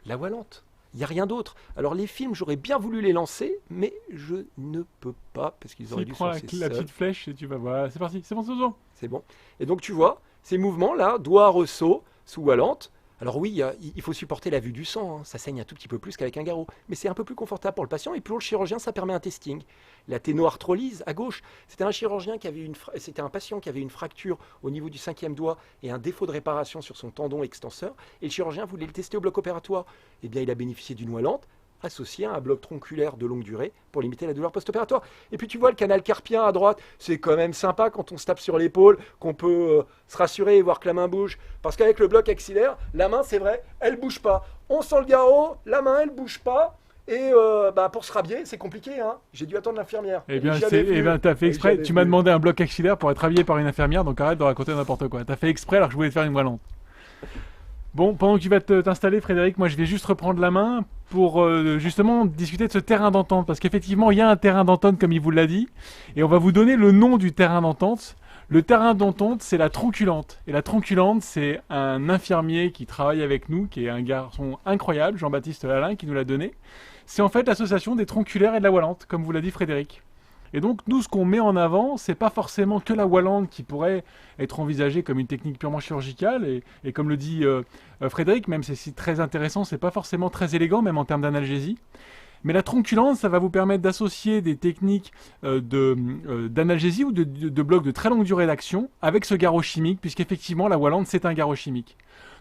la Wallante. Il n'y a rien d'autre. Alors les films, j'aurais bien voulu les lancer, mais je ne peux pas parce qu'ils auraient dû
prends
lancer
la petite flèche et tu vas voir. C'est parti, c'est bon, Soso.
C'est bon. Et donc tu vois, ces mouvements-là, doigt, ressaut, sous Wallante. Alors oui, il faut supporter la vue du sang, hein. Ça saigne un tout petit peu plus qu'avec un garrot. Mais c'est un peu plus confortable pour le patient et pour le chirurgien, ça permet un testing. La ténoarthrolyse à gauche, c'était un chirurgien qui avait c'était un patient qui avait une fracture au niveau du 5e doigt et un défaut de réparation sur son tendon extenseur. Et le chirurgien voulait le tester au bloc opératoire. Eh bien, il a bénéficié d'une Wallante associé à un bloc tronculaire de longue durée pour limiter la douleur post-opératoire. Et puis tu vois le canal carpien à droite, c'est quand même sympa quand on se tape sur l'épaule, qu'on peut se rassurer et voir que la main bouge. Parce qu'avec le bloc axillaire, la main, c'est vrai, elle bouge pas. On sent le garrot, la main, elle bouge pas. Et pour se rhabiller, c'est compliqué. Hein. J'ai dû attendre l'infirmière.
Eh bien, t'as fait exprès. Tu m'as demandé un bloc axillaire pour être habillé par une infirmière, donc arrête de raconter n'importe quoi. T'as fait exprès alors que je voulais te faire une Wallante. Bon, pendant que tu vas t'installer, Frédéric, moi je vais juste reprendre la main pour justement discuter de ce terrain d'entente. Parce qu'effectivement, il y a un terrain d'entente, comme il vous l'a dit, et on va vous donner le nom du terrain d'entente. Le terrain d'entente, c'est la tronculante. Et la tronculante, c'est un infirmier qui travaille avec nous, qui est un garçon incroyable, Jean-Baptiste Alain, qui nous l'a donné. C'est en fait l'association des tronculaires et de la Wallante, comme vous l'a dit Frédéric. Et donc, nous, ce qu'on met en avant, c'est pas forcément que la Wallante qui pourrait être envisagée comme une technique purement chirurgicale. Et comme le dit Frédéric, même si c'est très intéressant, c'est pas forcément très élégant, même en termes d'analgésie. Mais la tronculante, ça va vous permettre d'associer des techniques d'analgésie ou de blocs de très longue durée d'action avec ce garrot chimique, puisqu'effectivement, la Wallante, c'est un garrot chimique.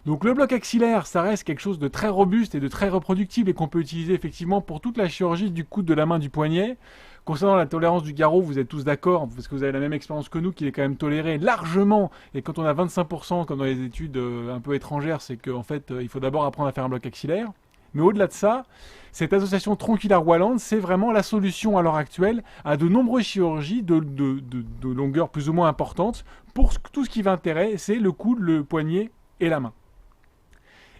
Donc le bloc axillaire, ça reste quelque chose de très robuste et de très reproductible et qu'on peut utiliser effectivement pour toute la chirurgie du coude, de la main, du poignet. Concernant la tolérance du garrot, vous êtes tous d'accord, parce que vous avez la même expérience que nous, qu'il est quand même toléré largement. Et quand on a 25%, comme dans les études un peu étrangères, c'est qu'en fait, il faut d'abord apprendre à faire un bloc axillaire. Mais au-delà de ça, cette association tronculaire-Wallante, c'est vraiment la solution à l'heure actuelle à de nombreuses chirurgies de longueur plus ou moins importante pour tout ce qui va intéresser, c'est le coude, le poignet et la main.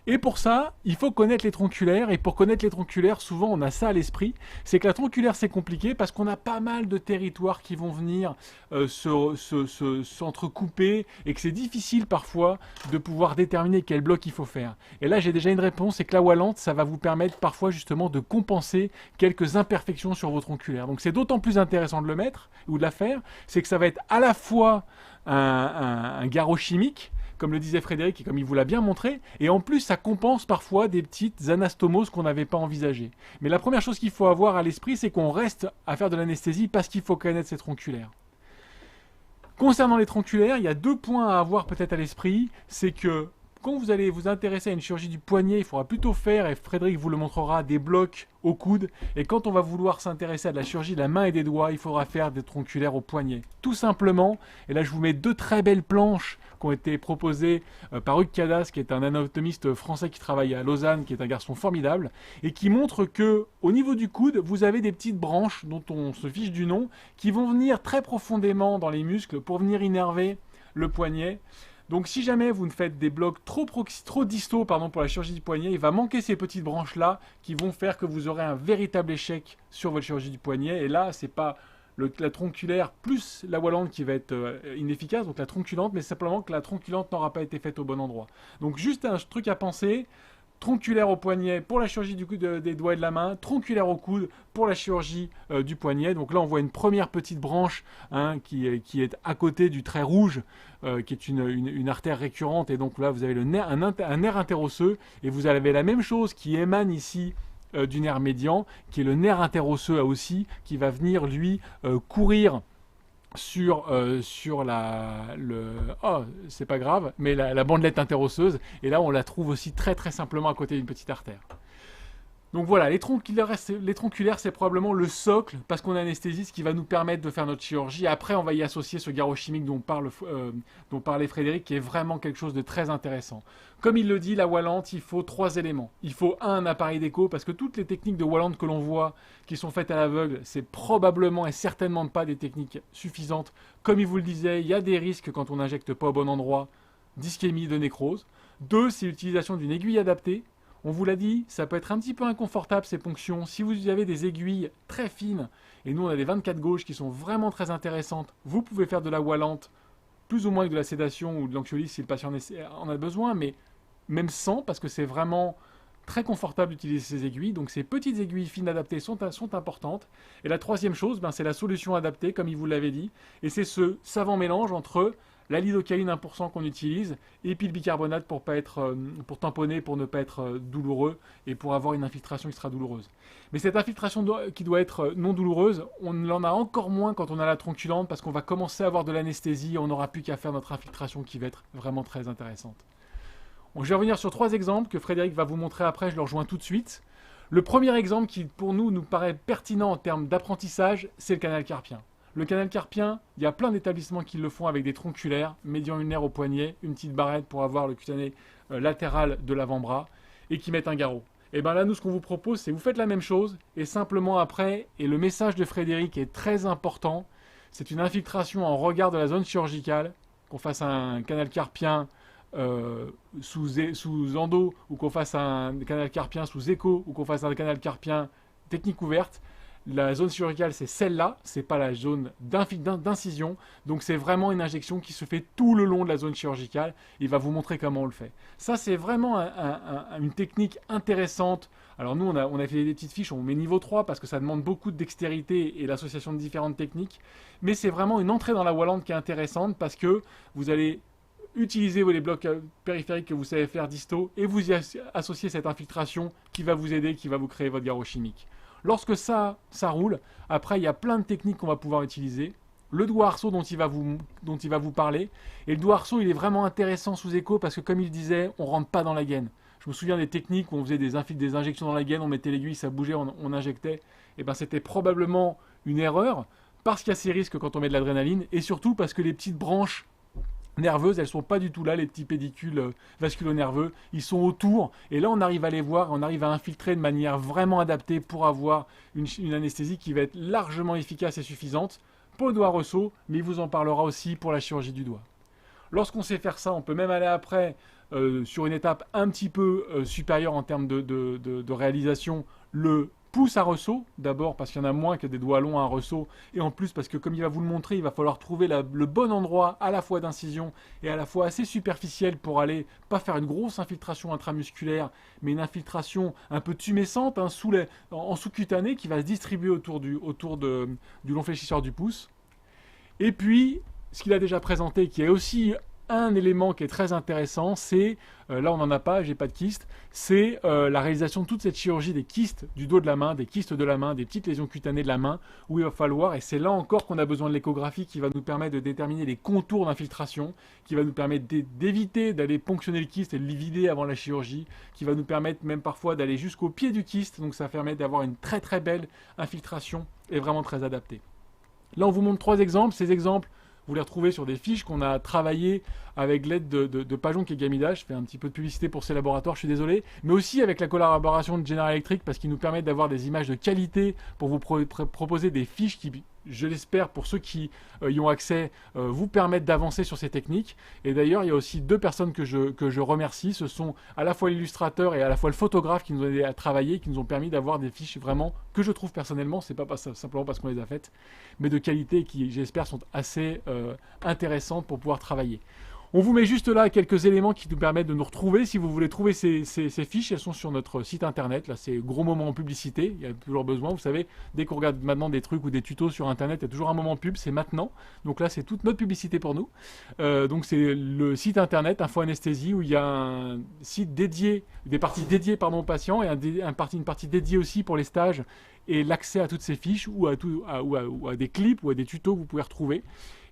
Et pour ça, il faut connaître les tronculaires. Et pour connaître les tronculaires, souvent on a ça à l'esprit. C'est que la tronculaire, c'est compliqué parce qu'on a pas mal de territoires qui vont venir s'entrecouper et que c'est difficile parfois de pouvoir déterminer quel bloc il faut faire. Et là, j'ai déjà une réponse, c'est que la Wallante, ça va vous permettre parfois justement de compenser quelques imperfections sur vos tronculaires. Donc c'est d'autant plus intéressant de le mettre ou de la faire, c'est que ça va être à la fois un garrot chimique, comme le disait Frédéric et comme il vous l'a bien montré, et en plus ça compense parfois des petites anastomoses qu'on n'avait pas envisagées. Mais la première chose qu'il faut avoir à l'esprit, c'est qu'on reste à faire de l'anesthésie parce qu'il faut connaître ces tronculaires. Concernant les tronculaires, il y a 2 points à avoir peut-être à l'esprit, c'est que quand vous allez vous intéresser à une chirurgie du poignet, il faudra plutôt faire, et Frédéric vous le montrera, des blocs au coude. Et quand on va vouloir s'intéresser à de la chirurgie de la main et des doigts, il faudra faire des tronculaires au poignet. Tout simplement, et là je vous mets 2 très belles planches qui ont été proposées par Hugues Cadas, qui est un anatomiste français qui travaille à Lausanne, qui est un garçon formidable, et qui montre que au niveau du coude, vous avez des petites branches dont on se fiche du nom, qui vont venir très profondément dans les muscles pour venir innerver le poignet. Donc si jamais vous ne faites des blocs trop distaux pour la chirurgie du poignet, il va manquer ces petites branches-là qui vont faire que vous aurez un véritable échec sur votre chirurgie du poignet. Et là, c'est pas la tronculaire plus la Wallante qui va être inefficace, donc la tronculante, mais simplement que la tronculante n'aura pas été faite au bon endroit. Donc juste un truc à penser. Tronculaire au poignet pour la chirurgie du coude des doigts et de la main, tronculaire au coude pour la chirurgie du poignet. Donc là, on voit une première petite branche qui est à côté du trait rouge, qui est une artère récurrente. Et donc là, vous avez un nerf interosseux. Et vous avez la même chose qui émane ici du nerf médian, qui est le nerf interosseux aussi, qui va venir, lui, courir sur oh, c'est pas grave, mais la bandelette interosseuse. Et là, on la trouve aussi très très simplement à côté d'une petite artère. Donc voilà, les tronculaires, c'est probablement le socle, parce qu'on est anesthésiste, qui va nous permettre de faire notre chirurgie. Après, on va y associer ce garrot chimique dont parlait Frédéric, qui est vraiment quelque chose de très intéressant. Comme il le dit, la Wallante, il faut 3 éléments. Il faut un appareil d'écho, parce que toutes les techniques de Wallante que l'on voit, qui sont faites à l'aveugle, c'est probablement et certainement pas des techniques suffisantes. Comme il vous le disait, il y a des risques quand on n'injecte pas au bon endroit, d'ischémie, de nécrose. 2, c'est l'utilisation d'une aiguille adaptée. On vous l'a dit, ça peut être un petit peu inconfortable ces ponctions. Si vous avez des aiguilles très fines, et nous on a des 24 gauches qui sont vraiment très intéressantes, vous pouvez faire de la Wallante, plus ou moins avec de la sédation ou de l'anxiolyse si le patient en a besoin, mais même sans, parce que c'est vraiment très confortable d'utiliser ces aiguilles. Donc ces petites aiguilles fines adaptées sont importantes. Et la troisième chose, c'est la solution adaptée, comme il vous l'avait dit, et c'est ce savant mélange entre la lidocaïne 1% qu'on utilise, et puis le bicarbonate pour tamponner, pour ne pas être douloureux, et pour avoir une infiltration qui sera douloureuse. Mais cette infiltration qui doit être non douloureuse, on en a encore moins quand on a la tronculante, parce qu'on va commencer à avoir de l'anesthésie, on n'aura plus qu'à faire notre infiltration qui va être vraiment très intéressante. Donc, je vais revenir sur 3 exemples que Frédéric va vous montrer après, je le rejoins tout de suite. Le premier exemple qui, pour nous paraît pertinent en termes d'apprentissage, c'est le canal carpien. Le canal carpien, il y a plein d'établissements qui le font avec des tronculaires, médian ulnaire au poignet, une petite barrette pour avoir le cutané latéral de l'avant-bras, et qui mettent un garrot. Et bien là, nous, ce qu'on vous propose, c'est vous faites la même chose, et simplement après, et le message de Frédéric est très important, c'est une infiltration en regard de la zone chirurgicale, qu'on fasse un canal carpien sous endo, ou qu'on fasse un canal carpien sous écho, ou qu'on fasse un canal carpien technique ouverte. La zone chirurgicale, c'est celle-là, c'est pas la zone d'incision, donc c'est vraiment une injection qui se fait tout le long de la zone chirurgicale. Il va vous montrer comment on le fait. Ça, c'est vraiment une technique intéressante. Alors nous, on a fait des petites fiches, on met niveau 3 parce que ça demande beaucoup de dextérité et l'association de différentes techniques, mais c'est vraiment une entrée dans la Wallante qui est intéressante parce que vous allez utilisez les blocs périphériques que vous savez faire disto et vous y associez cette infiltration qui va vous aider, qui va vous créer votre garrot chimique. Lorsque ça roule, après il y a plein de techniques qu'on va pouvoir utiliser. Le doigt arceau dont il va vous parler. Et le doigt arceau, il est vraiment intéressant sous écho parce que comme il disait, on ne rentre pas dans la gaine. Je me souviens des techniques où on faisait des injections dans la gaine, on mettait l'aiguille, ça bougeait, on injectait. Et ben c'était probablement une erreur parce qu'il y a ces risques quand on met de l'adrénaline et surtout parce que les petites branches nerveuses, elles sont pas du tout là, les petits pédicules vasculo-nerveux, ils sont autour, et là on arrive à les voir, on arrive à infiltrer de manière vraiment adaptée pour avoir une anesthésie qui va être largement efficace et suffisante pour le doigt ressaut, mais il vous en parlera aussi pour la chirurgie du doigt. Lorsqu'on sait faire ça, on peut même aller après sur une étape un petit peu supérieure en termes de réalisation, le pouce à ressaut, d'abord parce qu'il y en a moins que des doigts longs à ressaut, et en plus parce que comme il va vous le montrer, il va falloir trouver le bon endroit à la fois d'incision et à la fois assez superficiel pour aller, pas faire une grosse infiltration intramusculaire, mais une infiltration un peu tumescente, en sous-cutané qui va se distribuer autour du long fléchisseur du pouce. Et puis, ce qu'il a déjà présenté, qui est aussi un élément qui est très intéressant, c'est, là on n'en a pas, j'ai pas de kyste, c'est la réalisation de toute cette chirurgie des kystes du dos de la main, des kystes de la main, des petites lésions cutanées de la main, où il va falloir, et c'est là encore qu'on a besoin de l'échographie qui va nous permettre de déterminer les contours d'infiltration, qui va nous permettre d'éviter d'aller ponctionner le kyste et de le vider avant la chirurgie, qui va nous permettre même parfois d'aller jusqu'au pied du kyste, donc ça permet d'avoir une très très belle infiltration et vraiment très adaptée. Là on vous montre 3 exemples, ces exemples vous les retrouvez sur des fiches qu'on a travaillées avec l'aide de Pajon qui est Gamida. Je fais un petit peu de publicité pour ces laboratoires, je suis désolé. Mais aussi avec la collaboration de General Electric parce qu'ils nous permettent d'avoir des images de qualité pour vous proposer des fiches qui, je l'espère, pour ceux qui y ont accès, vous permettent d'avancer sur ces techniques. Et d'ailleurs, il y a aussi 2 personnes que je remercie. Ce sont à la fois l'illustrateur et à la fois le photographe qui nous ont aidé à travailler, qui nous ont permis d'avoir des fiches vraiment que je trouve personnellement, c'est pas simplement parce qu'on les a faites, mais de qualité qui, j'espère, sont assez intéressantes pour pouvoir travailler. On vous met juste là quelques éléments qui nous permettent de nous retrouver. Si vous voulez trouver ces fiches, elles sont sur notre site internet. Là, c'est gros moment en publicité. Il y a toujours besoin. Vous savez, dès qu'on regarde maintenant des trucs ou des tutos sur internet, il y a toujours un moment pub. C'est maintenant. Donc là, c'est toute notre publicité pour nous. Donc c'est le site internet Info Anesthésie où il y a un site dédié, des parties dédiées aux patients et une partie dédiée aussi pour les stages et l'accès à toutes ces fiches ou ou à des clips ou à des tutos que vous pouvez retrouver.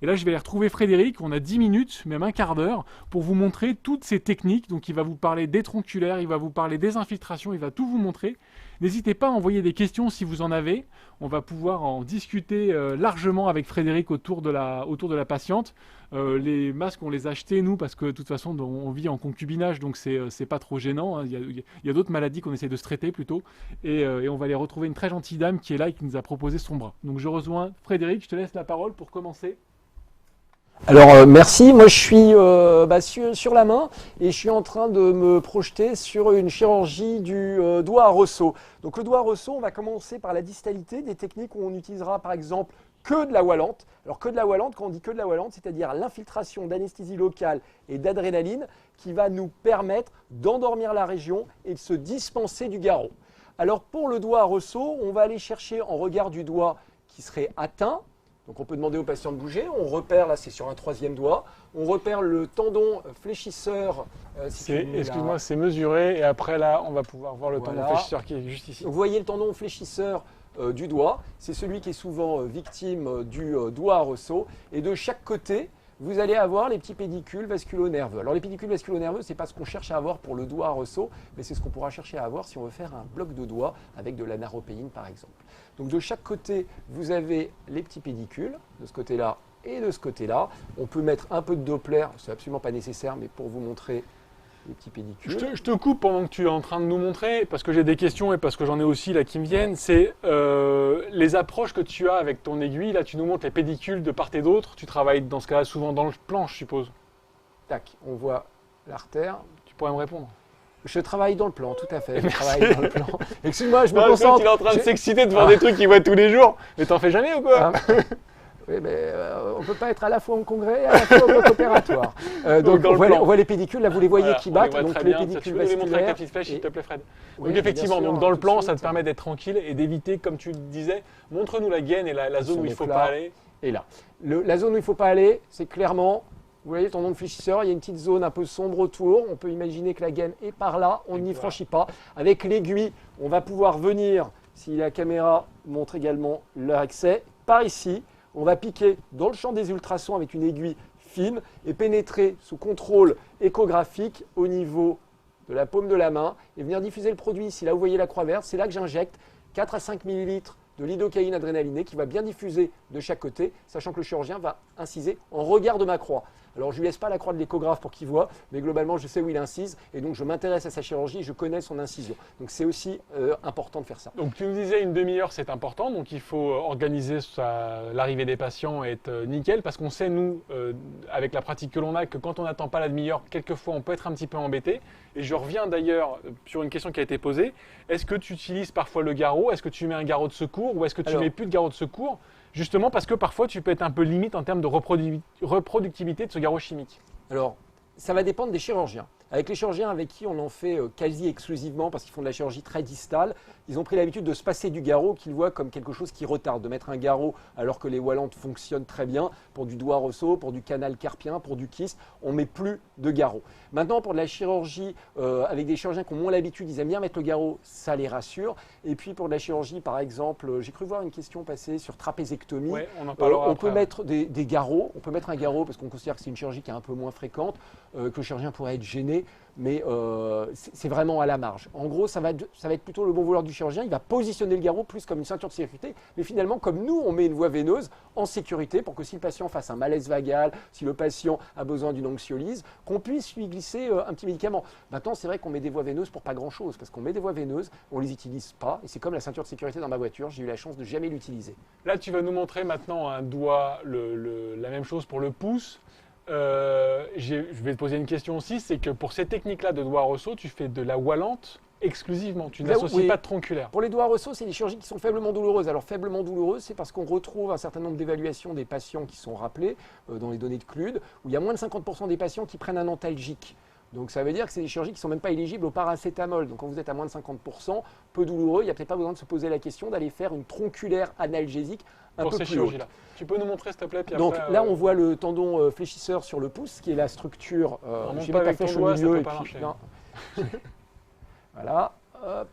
Et là, je vais aller retrouver Frédéric. On a 10 minutes, même un quart d'heure, pour vous montrer toutes ces techniques. Donc, il va vous parler des tronculaires, il va vous parler des infiltrations, il va tout vous montrer. N'hésitez pas à envoyer des questions si vous en avez. On va pouvoir en discuter largement avec Frédéric autour de la patiente. Les masques, on les a achetés, nous, parce que de toute façon, on vit en concubinage, donc c'est pas trop gênant. Hein. Il y a d'autres maladies qu'on essaie de se traiter plutôt. Et on va aller retrouver une très gentille dame qui est là et qui nous a proposé son bras. Donc, je rejoins Frédéric. Je te laisse la parole pour commencer.
Alors merci, moi je suis sur la main et je suis en train de me projeter sur une chirurgie du doigt à ressaut. Donc le doigt à ressaut, on va commencer par la distalité, des techniques où on utilisera par exemple que de la Wallante. Alors que de la Wallante, quand on dit que de la Wallante, c'est-à-dire l'infiltration d'anesthésie locale et d'adrénaline qui va nous permettre d'endormir la région et de se dispenser du garrot. Alors pour le doigt à ressaut, on va aller chercher en regard du doigt qui serait atteint. Donc on peut demander au patient de bouger, on repère, là c'est sur un troisième doigt, on repère le tendon fléchisseur.
Excuse-moi, c'est mesuré et après là on va pouvoir voir le tendon fléchisseur qui est juste ici.
Donc, vous voyez le tendon fléchisseur du doigt, c'est celui qui est souvent victime du doigt à ressaut et de chaque côté, vous allez avoir les petits pédicules vasculo-nerveux. Alors les pédicules vasculo-nerveux, ce n'est pas ce qu'on cherche à avoir pour le doigt à ressaut, mais c'est ce qu'on pourra chercher à avoir si on veut faire un bloc de doigt avec de la naropéine par exemple. Donc de chaque côté, vous avez les petits pédicules, de ce côté-là et de ce côté-là. On peut mettre un peu de Doppler, c'est absolument pas nécessaire, mais pour vous montrer les petits pédicules.
Je te coupe pendant que tu es en train de nous montrer, parce que j'ai des questions et parce que j'en ai aussi là qui me viennent. C'est les approches que tu as avec ton aiguille. Là, tu nous montres les pédicules de part et d'autre. Tu travailles dans ce cas-là souvent dans le plan, je suppose.
Tac, on voit l'artère.
Tu pourrais me répondre.
Je travaille dans le plan, tout à fait. Je travaille dans le plan. Excuse-moi, je me concentre.
Il est en train de s'exciter de voir des trucs qu'il voit tous les jours. Mais t'en fais jamais ou quoi?
Oui, mais on ne peut pas être à la fois en congrès et à la fois au bloc opératoire. Donc on voit les pédicules, là vous les voyez qui battent. Donc les pédicules
tu peux nous les montrer avec ta petite flèche, s'il te plaît, Fred. Oui, donc effectivement, donc dans le plan, ça te permet d'être tranquille et d'éviter, comme tu le disais, montre-nous la gaine et la zone où il ne faut pas aller.
Et là, la zone où il ne faut pas aller, c'est clairement, vous voyez le tendon de fléchisseur, il y a une petite zone un peu sombre autour. On peut imaginer que la gaine est par là, on n'y franchit pas. Avec l'aiguille, on va pouvoir venir, si la caméra montre également leur accès, par ici. On va piquer dans le champ des ultrasons avec une aiguille fine et pénétrer sous contrôle échographique au niveau de la paume de la main et venir diffuser le produit ici. Là, vous voyez la croix verte, c'est là que j'injecte 4 à 5 ml de lidocaïne adrénalinée qui va bien diffuser de chaque côté, sachant que le chirurgien va inciser en regard de ma croix. Alors, je ne lui laisse pas la croix de l'échographe pour qu'il voit, mais globalement, je sais où il incise et donc je m'intéresse à sa chirurgie et je connais son incision. Donc, c'est aussi important de faire ça.
Donc, tu nous disais une demi-heure, c'est important. Donc, il faut organiser l'arrivée des patients et être nickel parce qu'on sait, nous, avec la pratique que l'on a, que quand on n'attend pas la demi-heure, quelquefois, on peut être un petit peu embêté. Et je reviens d'ailleurs sur une question qui a été posée. Est-ce que tu utilises parfois le garrot? Est-ce que tu mets un garrot de secours ou est-ce que tu ne mets plus de garrot de secours? Justement parce que parfois tu peux être un peu limite en termes de reproductibilité de ce garrot chimique.
Alors, ça va dépendre des chirurgiens. Avec les chirurgiens avec qui on en fait quasi exclusivement parce qu'ils font de la chirurgie très distale, ils ont pris l'habitude de se passer du garrot qu'ils voient comme quelque chose qui retarde, de mettre un garrot alors que les Wallantes fonctionnent très bien pour du doigt ressaut, pour du canal carpien, pour du kyste, on ne met plus de garrot. Maintenant, pour de la chirurgie, avec des chirurgiens qui ont moins l'habitude, ils aiment bien mettre le garrot, ça les rassure. Et puis pour de la chirurgie, par exemple, j'ai cru voir une question passer sur trapézectomie.
Ouais, on
peut mettre des garrots, on peut mettre un garrot parce qu'on considère que c'est une chirurgie qui est un peu moins fréquente, que le chirurgien pourrait être gêné. Mais c'est vraiment à la marge. En gros, ça va être plutôt le bon vouloir du chirurgien. Il va positionner le garrot plus comme une ceinture de sécurité, mais finalement, comme nous, on met une voie veineuse en sécurité pour que si le patient fasse un malaise vagal, si le patient a besoin d'une anxiolyse, qu'on puisse lui glisser un petit médicament. Maintenant, c'est vrai qu'on met des voies veineuses pour pas grand-chose, parce qu'on met des voies veineuses, on les utilise pas, et c'est comme la ceinture de sécurité dans ma voiture, j'ai eu la chance de jamais l'utiliser.
Là, tu vas nous montrer maintenant un doigt, la même chose pour le pouce. Je vais te poser une question aussi, c'est que pour ces techniques-là de doigt ressaut, tu fais de la Wallante exclusivement, tu n'associes pas de tronculaire.
Pour les doigts ressaut, c'est des chirurgies qui sont faiblement douloureuses. Alors faiblement douloureuses, c'est parce qu'on retrouve un certain nombre d'évaluations des patients qui sont rappelés dans les données de Clude, où il y a moins de 50% des patients qui prennent un antalgique. Donc ça veut dire que c'est des chirurgies qui ne sont même pas éligibles au paracétamol. Donc quand vous êtes à moins de 50%, peu douloureux, il n'y a peut-être pas besoin de se poser la question d'aller faire une tronculaire analgésique un peu plus haute.
Tu peux nous montrer s'il te plaît?
Donc
après,
là on voit le tendon fléchisseur sur le pouce, qui est la structure.
Je vais mettre la flèche au milieu et puis...
Voilà, hop,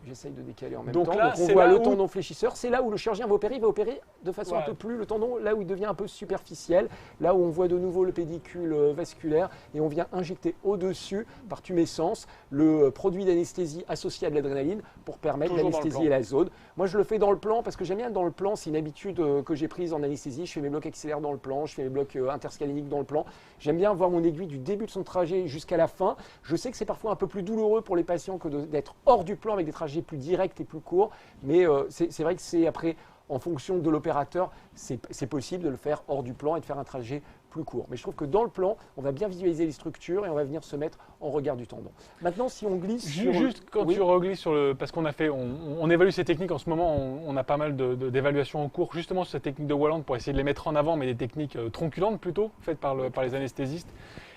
j'essaye de décaler en même
Donc
temps.
là,
Donc on
c'est
voit
là
le
où-
tendon fléchisseur. C'est là où le chirurgien va opérer. Il va opérer de façon un
Ouais.
peu plus le tendon, là où il devient un peu superficiel, là où on voit de nouveau le pédicule vasculaire et on vient injecter au-dessus, par tumescence, le produit d'anesthésie associé à de l'adrénaline pour permettre
Toujours dans le
d'anesthésier
plan.
la zone. Moi, je le fais dans le plan parce que j'aime bien dans le plan. C'est une habitude que j'ai prise en anesthésie. Je fais mes blocs axillaires dans le plan, je fais mes blocs interscaléniques dans le plan. J'aime bien voir mon aiguille du début de son trajet jusqu'à la fin. Je sais que c'est parfois un peu plus douloureux pour les patients que d'être hors du plan avec des trajets plus directs et plus courts. Mais c'est vrai que c'est après, en fonction de l'opérateur, c'est possible de le faire hors du plan et de faire un trajet plus court. Mais je trouve que dans le plan, on va bien visualiser les structures et on va venir se mettre en regard du tendon. Maintenant, si on glisse sur...
Juste quand
Oui.
tu reglisses sur le... Parce qu'on a fait, on évalue ces techniques en ce moment, on a pas mal d'évaluations en cours justement sur ces techniques de Walland pour essayer de les mettre en avant, mais des techniques tronculantes plutôt, faites par les anesthésistes.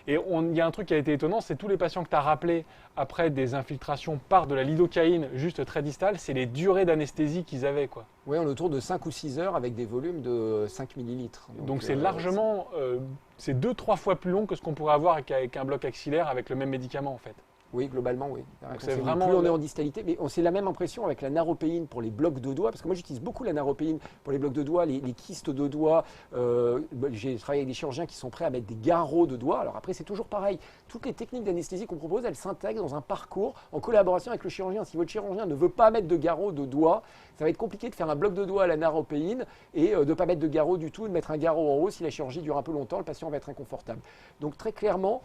Et il y a un truc qui a été étonnant, c'est tous les patients que tu as rappelés après des infiltrations par de la lidocaïne juste très distale, c'est les durées d'anesthésie qu'ils avaient, quoi.
Oui, on est autour de 5 ou 6 heures avec des volumes de 5 millilitres.
Donc c'est largement, c'est 2-3 fois plus long que ce qu'on pourrait avoir avec un bloc axillaire avec le même médicament en fait.
Oui, globalement, oui.
c'est vraiment
Plus on est
le-
en distalité, mais c'est la même impression avec la naropéine pour les blocs de doigts, parce que moi j'utilise beaucoup la naropéine pour les blocs de doigts, les kystes de doigts. J'ai travaillé avec des chirurgiens qui sont prêts à mettre des garrots de doigts. Alors après, c'est toujours pareil. Toutes les techniques d'anesthésie qu'on propose, elles s'intègrent dans un parcours en collaboration avec le chirurgien. Si votre chirurgien ne veut pas mettre de garrot de doigts, ça va être compliqué de faire un bloc de doigts à la naropéine et de ne pas mettre de garrot du tout, de mettre un garrot en haut. Si la chirurgie dure un peu longtemps, le patient va être inconfortable. Donc très clairement,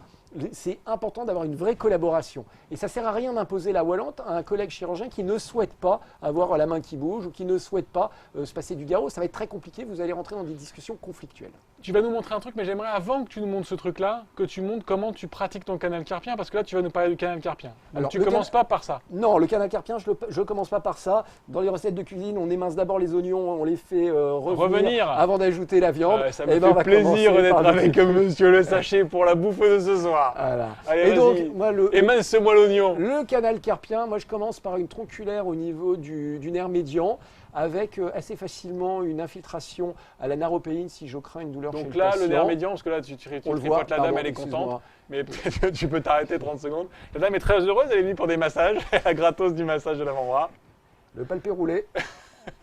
c'est important d'avoir une vraie collaboration. Et ça ne sert à rien d'imposer la Walland à un collègue chirurgien qui ne souhaite pas avoir la main qui bouge ou qui ne souhaite pas se passer du garrot. Ça va être très compliqué, vous allez rentrer dans des discussions conflictuelles.
Tu vas nous montrer un truc, mais j'aimerais avant que tu nous montres ce truc-là, que tu montres comment tu pratiques ton canal carpien, parce que là tu vas nous parler du canal carpien. Donc
Alors,
tu
le
commences pas par ça.
Non, le canal carpien, je ne commence pas par ça. Dans les recettes de cuisine, on émince d'abord les oignons, on les fait revenir avant d'ajouter la viande.
Ça me
Eh ben, on
fait
va
plaisir
commencer
d'être
par
avec monsieur le sachet pour la bouffe de ce soir.
Voilà.
Allez,
Et donc,
vas-y.
moi,
Émince-moi l'oignon.
le canal carpien, moi je commence par une tronculaire au niveau du nerf médian avec assez facilement une infiltration à la naropéine si je crains une douleur chez
Donc
le
là,
patient.
le nerf médian, parce que là tu
On le voit,
tripotes la dame,
pardon,
elle est contente.
excuse-moi.
Mais peut-être que tu peux t'arrêter 30 secondes. La dame est très heureuse, elle est venue pour des massages. Elle a gratos du massage de l'avant-bras.
Le palpé roulé.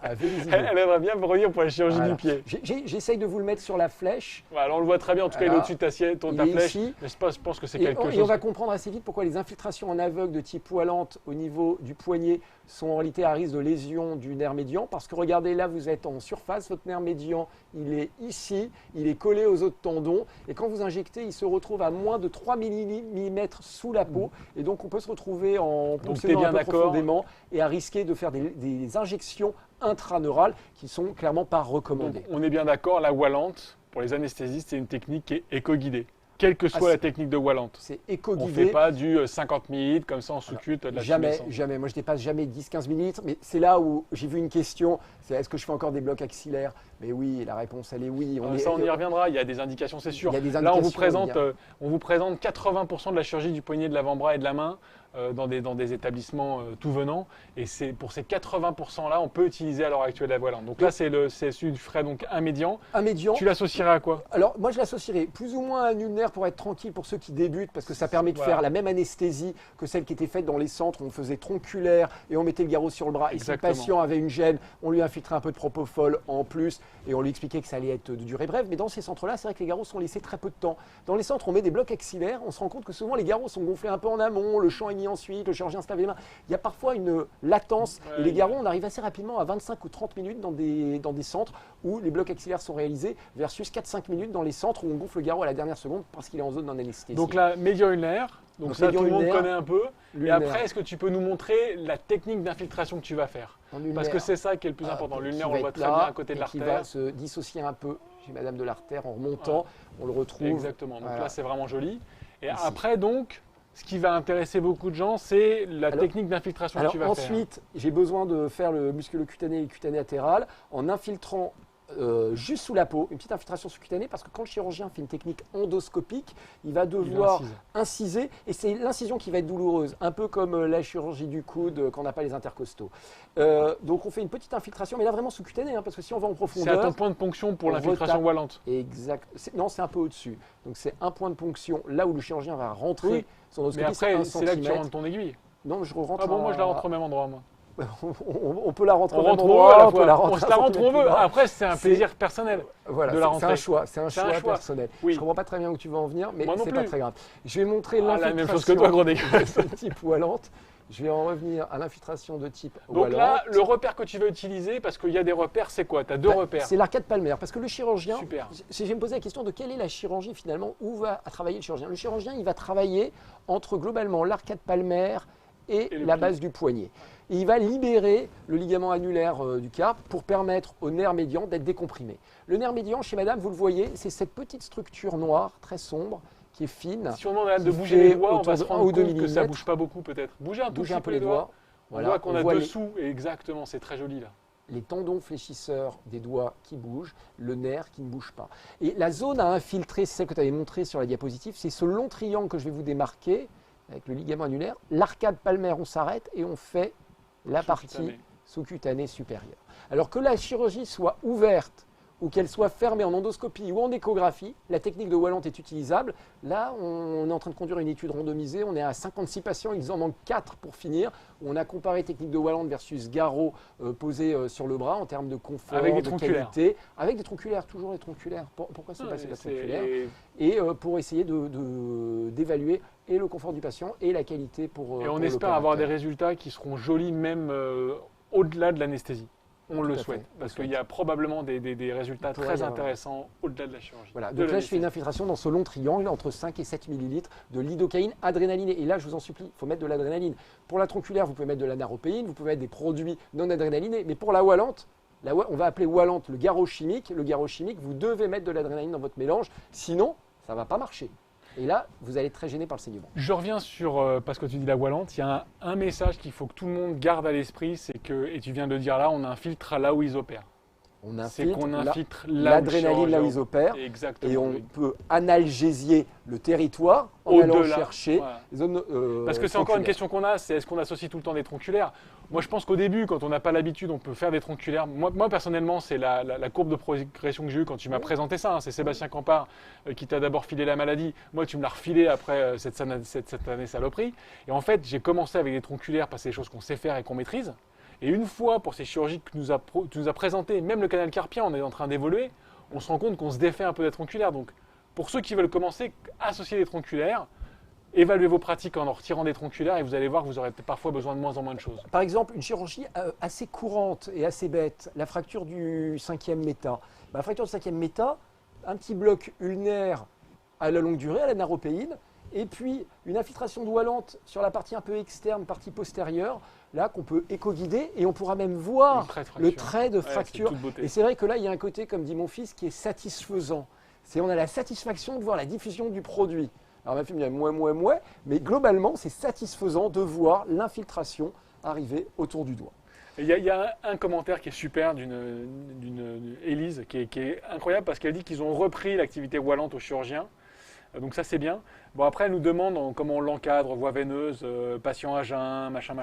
Avec les idées.
Elle aimerait bien revenir pour la chirurgie
Voilà.
du pied.
J'essaye de vous le mettre sur la flèche.
Voilà, on le voit très bien, en tout cas il est
Voilà.
au-dessus de ta
Il
ta
est
flèche.
ici.
Mais je pense que c'est
Et
quelque
on
chose.
va comprendre assez vite pourquoi les infiltrations en aveugle de type Walland au niveau du poignet sont en réalité à risque de lésion du nerf médian. Parce que regardez, là, vous êtes en surface, votre nerf médian, il est ici, il est collé aux autres tendons. Et quand vous injectez, il se retrouve à moins de 3 mm sous la peau. Et donc, on peut se retrouver en
t'es
ponctionnant
bien
un peu
d'accord.
profondément et à risquer de faire des injections intraneurales qui sont clairement pas
Donc
recommandées.
on est bien d'accord, la Walland, pour les anesthésistes, c'est une technique qui est éco-guidée. Quelle que soit
Ah,
la
c'est-
technique de Walland.
C'est
On ne
éco-guidé.
fait pas du 50 ml comme ça en sous-cut de la
Jamais,
tumescence.
jamais. Moi, je dépasse jamais 10-15 millilitres. Mais c'est là où j'ai vu une question. C'est est-ce que je fais encore des blocs axillaires? Mais oui, la réponse, elle est oui.
Ça, on y reviendra. Il y a des indications, c'est sûr.
Il y a des
Là,
indications,
on vous présente 80% de la chirurgie du poignet, de l'avant-bras et de la main dans des établissements tout venant. Et c'est pour ces 80%-là, on peut utiliser à l'heure actuelle la Walland. Donc là, c'est celui du frais, donc un médian.
Un médian.
Tu l'associerais à quoi?
Alors, moi, je l'associerais plus ou moins à un ulnaire pour être tranquille pour ceux qui débutent, parce que ça permet de
Voilà.
faire la même anesthésie que celle qui était faite dans les centres où on faisait tronculaire et on mettait le garrot sur le bras. Et si le
Exactement.
patient avait une gêne, on lui infiltrait un peu de propofol en plus et on lui expliquait que ça allait être de durée brève. Mais dans ces centres-là, c'est vrai que les garrots sont laissés très peu de temps. Dans les centres, on met des blocs axillaires. On se rend compte que souvent, les garrots sont gonflés un peu en amont, le champ est mis ensuite, le chirurgien se lave les mains. Il y a parfois une latence.
Ouais,
et les garrots, on arrive assez rapidement à 25 ou 30 minutes dans des centres où les blocs axillaires sont réalisés versus 4-5 minutes dans les centres où on gonfle le garrot à la dernière seconde parce qu'il est en zone d'anesthésie.
Donc là, médian ulnaire. Donc ça, tout le monde
médian-ulnaire,
connaît un peu. Et
l'ulnaire.
après, est-ce que tu peux nous montrer la technique d'infiltration que tu vas faire?
En
Parce
ulnaire,
que c'est ça qui est le plus important.
qui
L'ulnaire, on
va
le voit
être
très
là
bien à côté de
et qui
l'artère.
va se dissocier un peu chez Madame de l'artère en remontant. On le retrouve.
Exactement. Donc
Voilà.
là, c'est vraiment joli. Et
Ici.
après, donc, ce qui va intéresser beaucoup de gens, c'est la
Alors-
technique d'infiltration que
Alors
tu vas faire.
ensuite, j'ai besoin de faire le musculo-cutané et le cutané latéral en infiltrant juste sous la peau, une petite infiltration sous-cutanée, parce que quand le chirurgien fait une technique endoscopique, il va devoir
incise.
inciser, et c'est l'incision qui va être douloureuse, un peu comme la chirurgie du coude quand on n'a pas les intercostaux. Donc on fait une petite infiltration, mais là vraiment sous-cutanée, parce que si on va en
C'est à
profondeur...
ton point de ponction pour
on
l'infiltration
retape.
Walland.
Exact. Non, c'est un peu au-dessus. Donc c'est un point de ponction, là où le chirurgien va rentrer
Oui.
son
Mais
endoscopie,
après,
un
c'est là que tu
centimètre.
rentres ton aiguille.
Non, mais je rentre
Ah bon, moi je la
à-
rentre au même endroit, moi.
On peut la rentrer
On
au même
rentre où on veut
endroit,
à la
on peut
fois.
la
On
rentrer
se
un
la rentre où
centimètre
on
plus
veut.
bas.
Après, c'est un
C'est-
plaisir personnel.
Voilà,
de la
c'est un
rentrée.
choix, c'est un
C'est un
choix
choix.
personnel.
Oui.
Je comprends pas très bien où tu veux en venir, mais
Moi non
c'est pas
plus.
très grave. Je vais montrer
Ah, la même chose que
l'infiltration
toi, gros dégueulasse.
de type Wallante. Je vais en revenir à l'infiltration de type
Donc
Wallante.
là, le repère que tu veux utiliser, parce qu'il y a des repères, c'est quoi? Tu as deux repères.
C'est l'arcade palmaire, parce que le chirurgien,
Super.
je vais me poser la question de quelle est la chirurgie finalement, où va travailler le chirurgien. Le chirurgien, il va travailler entre globalement l'arcade palmaire et
Et le
la
pli.
base du poignet. Et il va libérer le ligament annulaire du carpe pour permettre au nerf médian d'être décomprimé. Le nerf médian, chez madame, vous le voyez, c'est cette petite structure noire, très sombre, qui est fine.
Si on demande à Anne de
qui
bouger
fait
les doigts, on
autour
va se
de
rendre
1 ou 2
compte que ça
millimètres.
bouge pas beaucoup peut-être. Bougez un tout
Bougez
petit
un
peu
peu les doigts.
On voit qu'on
on
a
voit
dessous, et exactement, c'est très joli là.
les tendons fléchisseurs des doigts qui bougent, le nerf qui ne bouge pas. Et la zone à infiltrer, c'est celle que tu avais montrée sur la diapositive, c'est ce long triangle que je vais vous démarquer avec le ligament annulaire. L'arcade palmaire, on s'arrête et on fait la partie
Sous-cutanée.
sous-cutanée supérieure. Alors que la chirurgie soit ouverte ou qu'elle soit fermée en endoscopie ou en échographie, la technique de Wallante est utilisable. Là, on est en train de conduire une étude randomisée. On est à 56 patients, il en manque 4 pour finir. On a comparé technique de Wallante versus garrot posé sur le bras en termes de confort,
Avec des
de
tronculaires.
qualité. Avec des tronculaires, toujours des tronculaires. Pourquoi c'est passé
Ouais,
la
c'est-
tronculaire
et
Et pour essayer d'évaluer et le confort du patient et la qualité pour
et on
pour
espère avoir des
l'opérateur.
résultats qui seront jolis même au-delà de l'anesthésie. On
Tout
le
à
souhaite,
fait,
parce
tout à
qu'il y a probablement des résultats
Il pourrait
très
y avoir.
intéressants au-delà de la chirurgie.
Voilà,
de
donc là je fais une
l'anesthésie.
infiltration dans ce long triangle entre 5 et 7 millilitres de lidocaïne adrénalinée. Et là je vous en supplie, il faut mettre de l'adrénaline. Pour la tronculaire, vous pouvez mettre de la naropéine, vous pouvez mettre des produits non adrénalinés. Mais pour la Wallante, on va appeler Wallante le garrot chimique. Le garrot chimique, vous devez mettre de l'adrénaline dans votre mélange, sinon ça ne va pas marcher. Et là, vous allez être très gêné par le saignement.
Je reviens sur, parce que tu dis la Wallante, il y a un message qu'il faut que tout le monde garde à l'esprit, c'est que, et tu viens de le dire là, on infiltre là où ils opèrent.
On
C'est
infiltre
qu'on infiltre là où le
l'adrénaline là où ils
chirurgien-
opèrent.
Exactement.
Et on
oui.
peut analgésier le territoire en allant
Au-delà.
chercher
Voilà.
les zones
Parce que c'est encore une
tronculaires.
question qu'on a, c'est est-ce qu'on associe tout le temps des tronculaires? Moi je pense qu'au début, quand on n'a pas l'habitude, on peut faire des tronculaires. Moi personnellement, c'est la courbe de progression que j'ai eue quand tu m'as présenté ça. Hein. C'est Sébastien Campard qui t'a d'abord filé la maladie. Moi tu me l'as refilé après cette année saloperie. Et en fait, j'ai commencé avec des tronculaires parce que c'est des choses qu'on sait faire et qu'on maîtrise. Et une fois, pour ces chirurgies que tu nous as présentées, même le canal carpien, on est en train d'évoluer, on se rend compte qu'on se défait un peu des tronculaires. Donc pour ceux qui veulent commencer, associer des tronculaires, évaluez vos pratiques en retirant des tronculaires et vous allez voir que vous aurez parfois besoin de moins en moins de choses.
Par exemple, une chirurgie assez courante et assez bête, la fracture du 5e méta. La fracture du 5e méta, un petit bloc ulnaire à la longue durée, à la naropéine, et puis une infiltration de Wallante sur la partie un peu externe, partie postérieure, là qu'on peut éco-guider et on pourra même voir le trait de
Ouais, c'est
fracture.
toute beauté.
Et c'est vrai que là, il y a un côté, comme dit mon fils, qui est satisfaisant. On a la satisfaction de voir la diffusion du produit. Alors ma fille me dit moi, mais globalement, c'est satisfaisant de voir l'infiltration arriver autour du doigt.
Il y a un commentaire qui est super d'une Élise qui est incroyable parce qu'elle dit qu'ils ont repris l'activité Wallante aux chirurgiens. Donc ça c'est bien. Bon après elle nous demande comment on l'encadre, voie veineuse, patient à jeun, machin.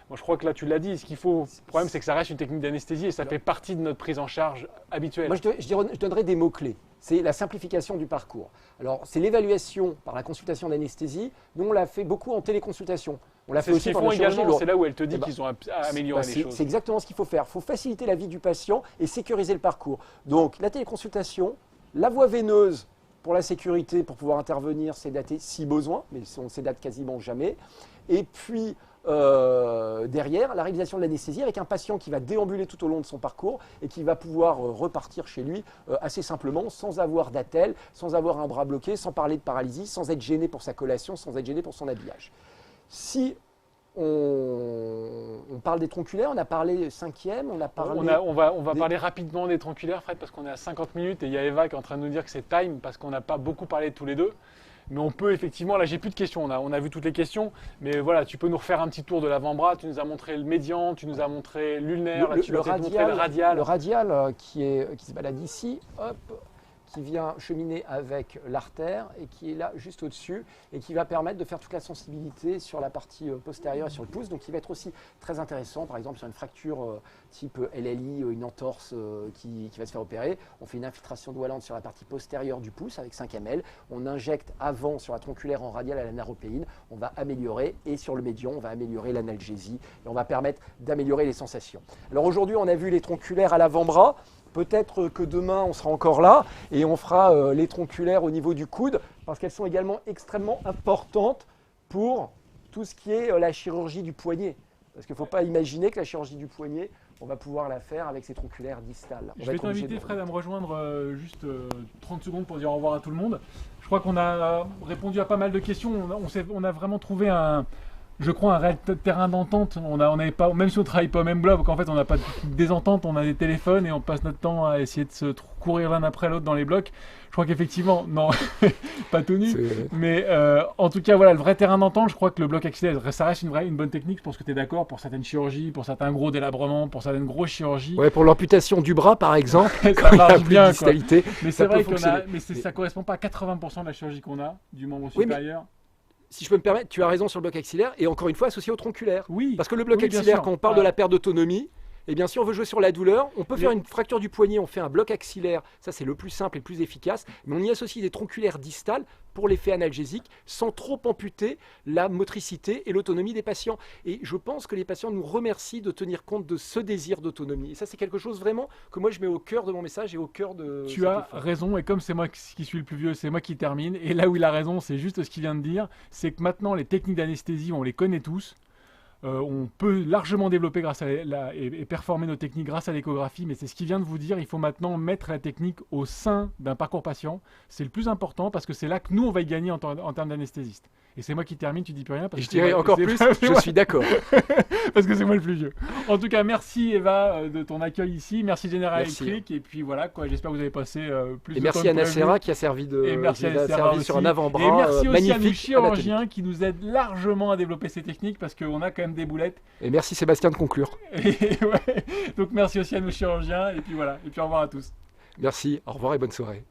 Moi je crois que là tu l'as dit, le problème c'est que ça reste une technique d'anesthésie et ça fait partie de notre prise en charge habituelle.
Moi je donnerais des mots-clés. C'est la simplification du parcours. Alors c'est l'évaluation par la consultation d'anesthésie. Nous on l'a fait beaucoup en téléconsultation. On l'a fait
C'est ce
aussi
qu'ils
par
font
la chirurgie
également,
lourde.
c'est là où elle te dit
Eh ben,
qu'ils ont amélioré les choses.
C'est exactement ce qu'il faut faire. Il faut faciliter la vie du patient et sécuriser le parcours. Donc la téléconsultation, la voie veineuse pour la sécurité, pour pouvoir intervenir, sédater si besoin, mais on sédate quasiment jamais. Et puis derrière, la réalisation de l'anesthésie avec un patient qui va déambuler tout au long de son parcours et qui va pouvoir repartir chez lui assez simplement, sans avoir d'attelle, sans avoir un bras bloqué, sans parler de paralysie, sans être gêné pour sa collation, sans être gêné pour son habillage. Si on parle des tronculaires, on a parlé 5e, on a parlé...
On va parler rapidement des tronculaires, Fred, parce qu'on est à 50 minutes et il y a Eva qui est en train de nous dire que c'est time parce qu'on n'a pas beaucoup parlé tous les deux. Mais on peut effectivement, là j'ai plus de questions, on a vu toutes les questions, mais voilà, tu peux nous refaire un petit tour de l'avant-bras, tu nous as montré le médian, tu nous as montré l'ulnaire, tu nous as montré le radial.
Le radial qui se balade ici, hop, qui vient cheminer avec l'artère et qui est là juste au-dessus et qui va permettre de faire toute la sensibilité sur la partie postérieure et sur le pouce. Donc il va être aussi très intéressant, par exemple sur une fracture type LLI, une entorse qui va se faire opérer. On fait une infiltration de Walland sur la partie postérieure du pouce avec 5 ml. On injecte avant sur la tronculaire en radial à la naropéine. On va améliorer et sur le médian, on va améliorer l'analgésie et on va permettre d'améliorer les sensations. Alors aujourd'hui, on a vu les tronculaires à l'avant-bras. Peut-être que demain, on sera encore là et on fera les tronculaires au niveau du coude parce qu'elles sont également extrêmement importantes pour tout ce qui est la chirurgie du poignet. Parce qu'il ne faut pas imaginer que la chirurgie du poignet, on va pouvoir la faire avec ces tronculaires distales.
Je vais t'inviter, Fred, à me rejoindre juste 30 secondes pour dire au revoir à tout le monde. Je crois qu'on a répondu à pas mal de questions. On a vraiment trouvé je crois un réel terrain d'entente. On n'avait pas, même si on ne travaille pas au même bloc, en fait on n'a pas de désentente, on a des téléphones et on passe notre temps à essayer de se courir l'un après l'autre dans les blocs. Je crois qu'effectivement, non, pas tout nu, mais en tout cas voilà, le vrai terrain d'entente, je crois que le bloc axillaire, ça reste une bonne technique, je pense que tu es d'accord, pour certaines chirurgies, pour certains gros délabrements, pour certaines grosses chirurgies.
Ouais, pour l'amputation du bras par exemple,
ça marche bien, quoi. Mais c'est vrai que ça ne correspond pas à 80% de la chirurgie qu'on a, du membre supérieur.
Si je peux me permettre, tu as raison sur le bloc axillaire et encore une fois associé au tronculaire.
Oui.
Parce que le bloc axillaire, quand on parle de la perte d'autonomie, et bien si on veut jouer sur la douleur, on peut faire une fracture du poignet, on fait un bloc axillaire, ça c'est le plus simple et le plus efficace, mais on y associe des tronculaires distales pour l'effet analgésique sans trop amputer la motricité et l'autonomie des patients. Et je pense que les patients nous remercient de tenir compte de ce désir d'autonomie. Et ça c'est quelque chose vraiment que moi je mets au cœur de mon message et au cœur de...
Tu as raison, et comme c'est moi qui suis le plus vieux, c'est moi qui termine, et là où il a raison, c'est juste ce qu'il vient de dire, c'est que maintenant les techniques d'anesthésie, on les connaît tous. On peut largement développer et performer nos techniques grâce à l'échographie, mais c'est ce qu'il vient de vous dire, il faut maintenant mettre la technique au sein d'un parcours patient. C'est le plus important parce que c'est là que nous, on va y gagner en termes d'anesthésiste. Et c'est moi qui termine, tu dis plus rien. Parce
je dirais encore plus, je suis d'accord.
Parce que c'est moi le plus vieux. En tout cas, merci Eva de ton accueil ici, merci General Electric, et puis voilà, quoi, j'espère que vous avez passé plus de temps.
Et merci à Nacera qui a servi sur un avant-bras.
Et merci aussi à nos chirurgiens qui nous aident largement à développer ces techniques parce qu'on a quand même des boulettes.
Et merci Sébastien de conclure.
Donc merci aussi à nos chirurgiens, et puis voilà, et puis au revoir à tous.
Merci, au revoir et bonne soirée.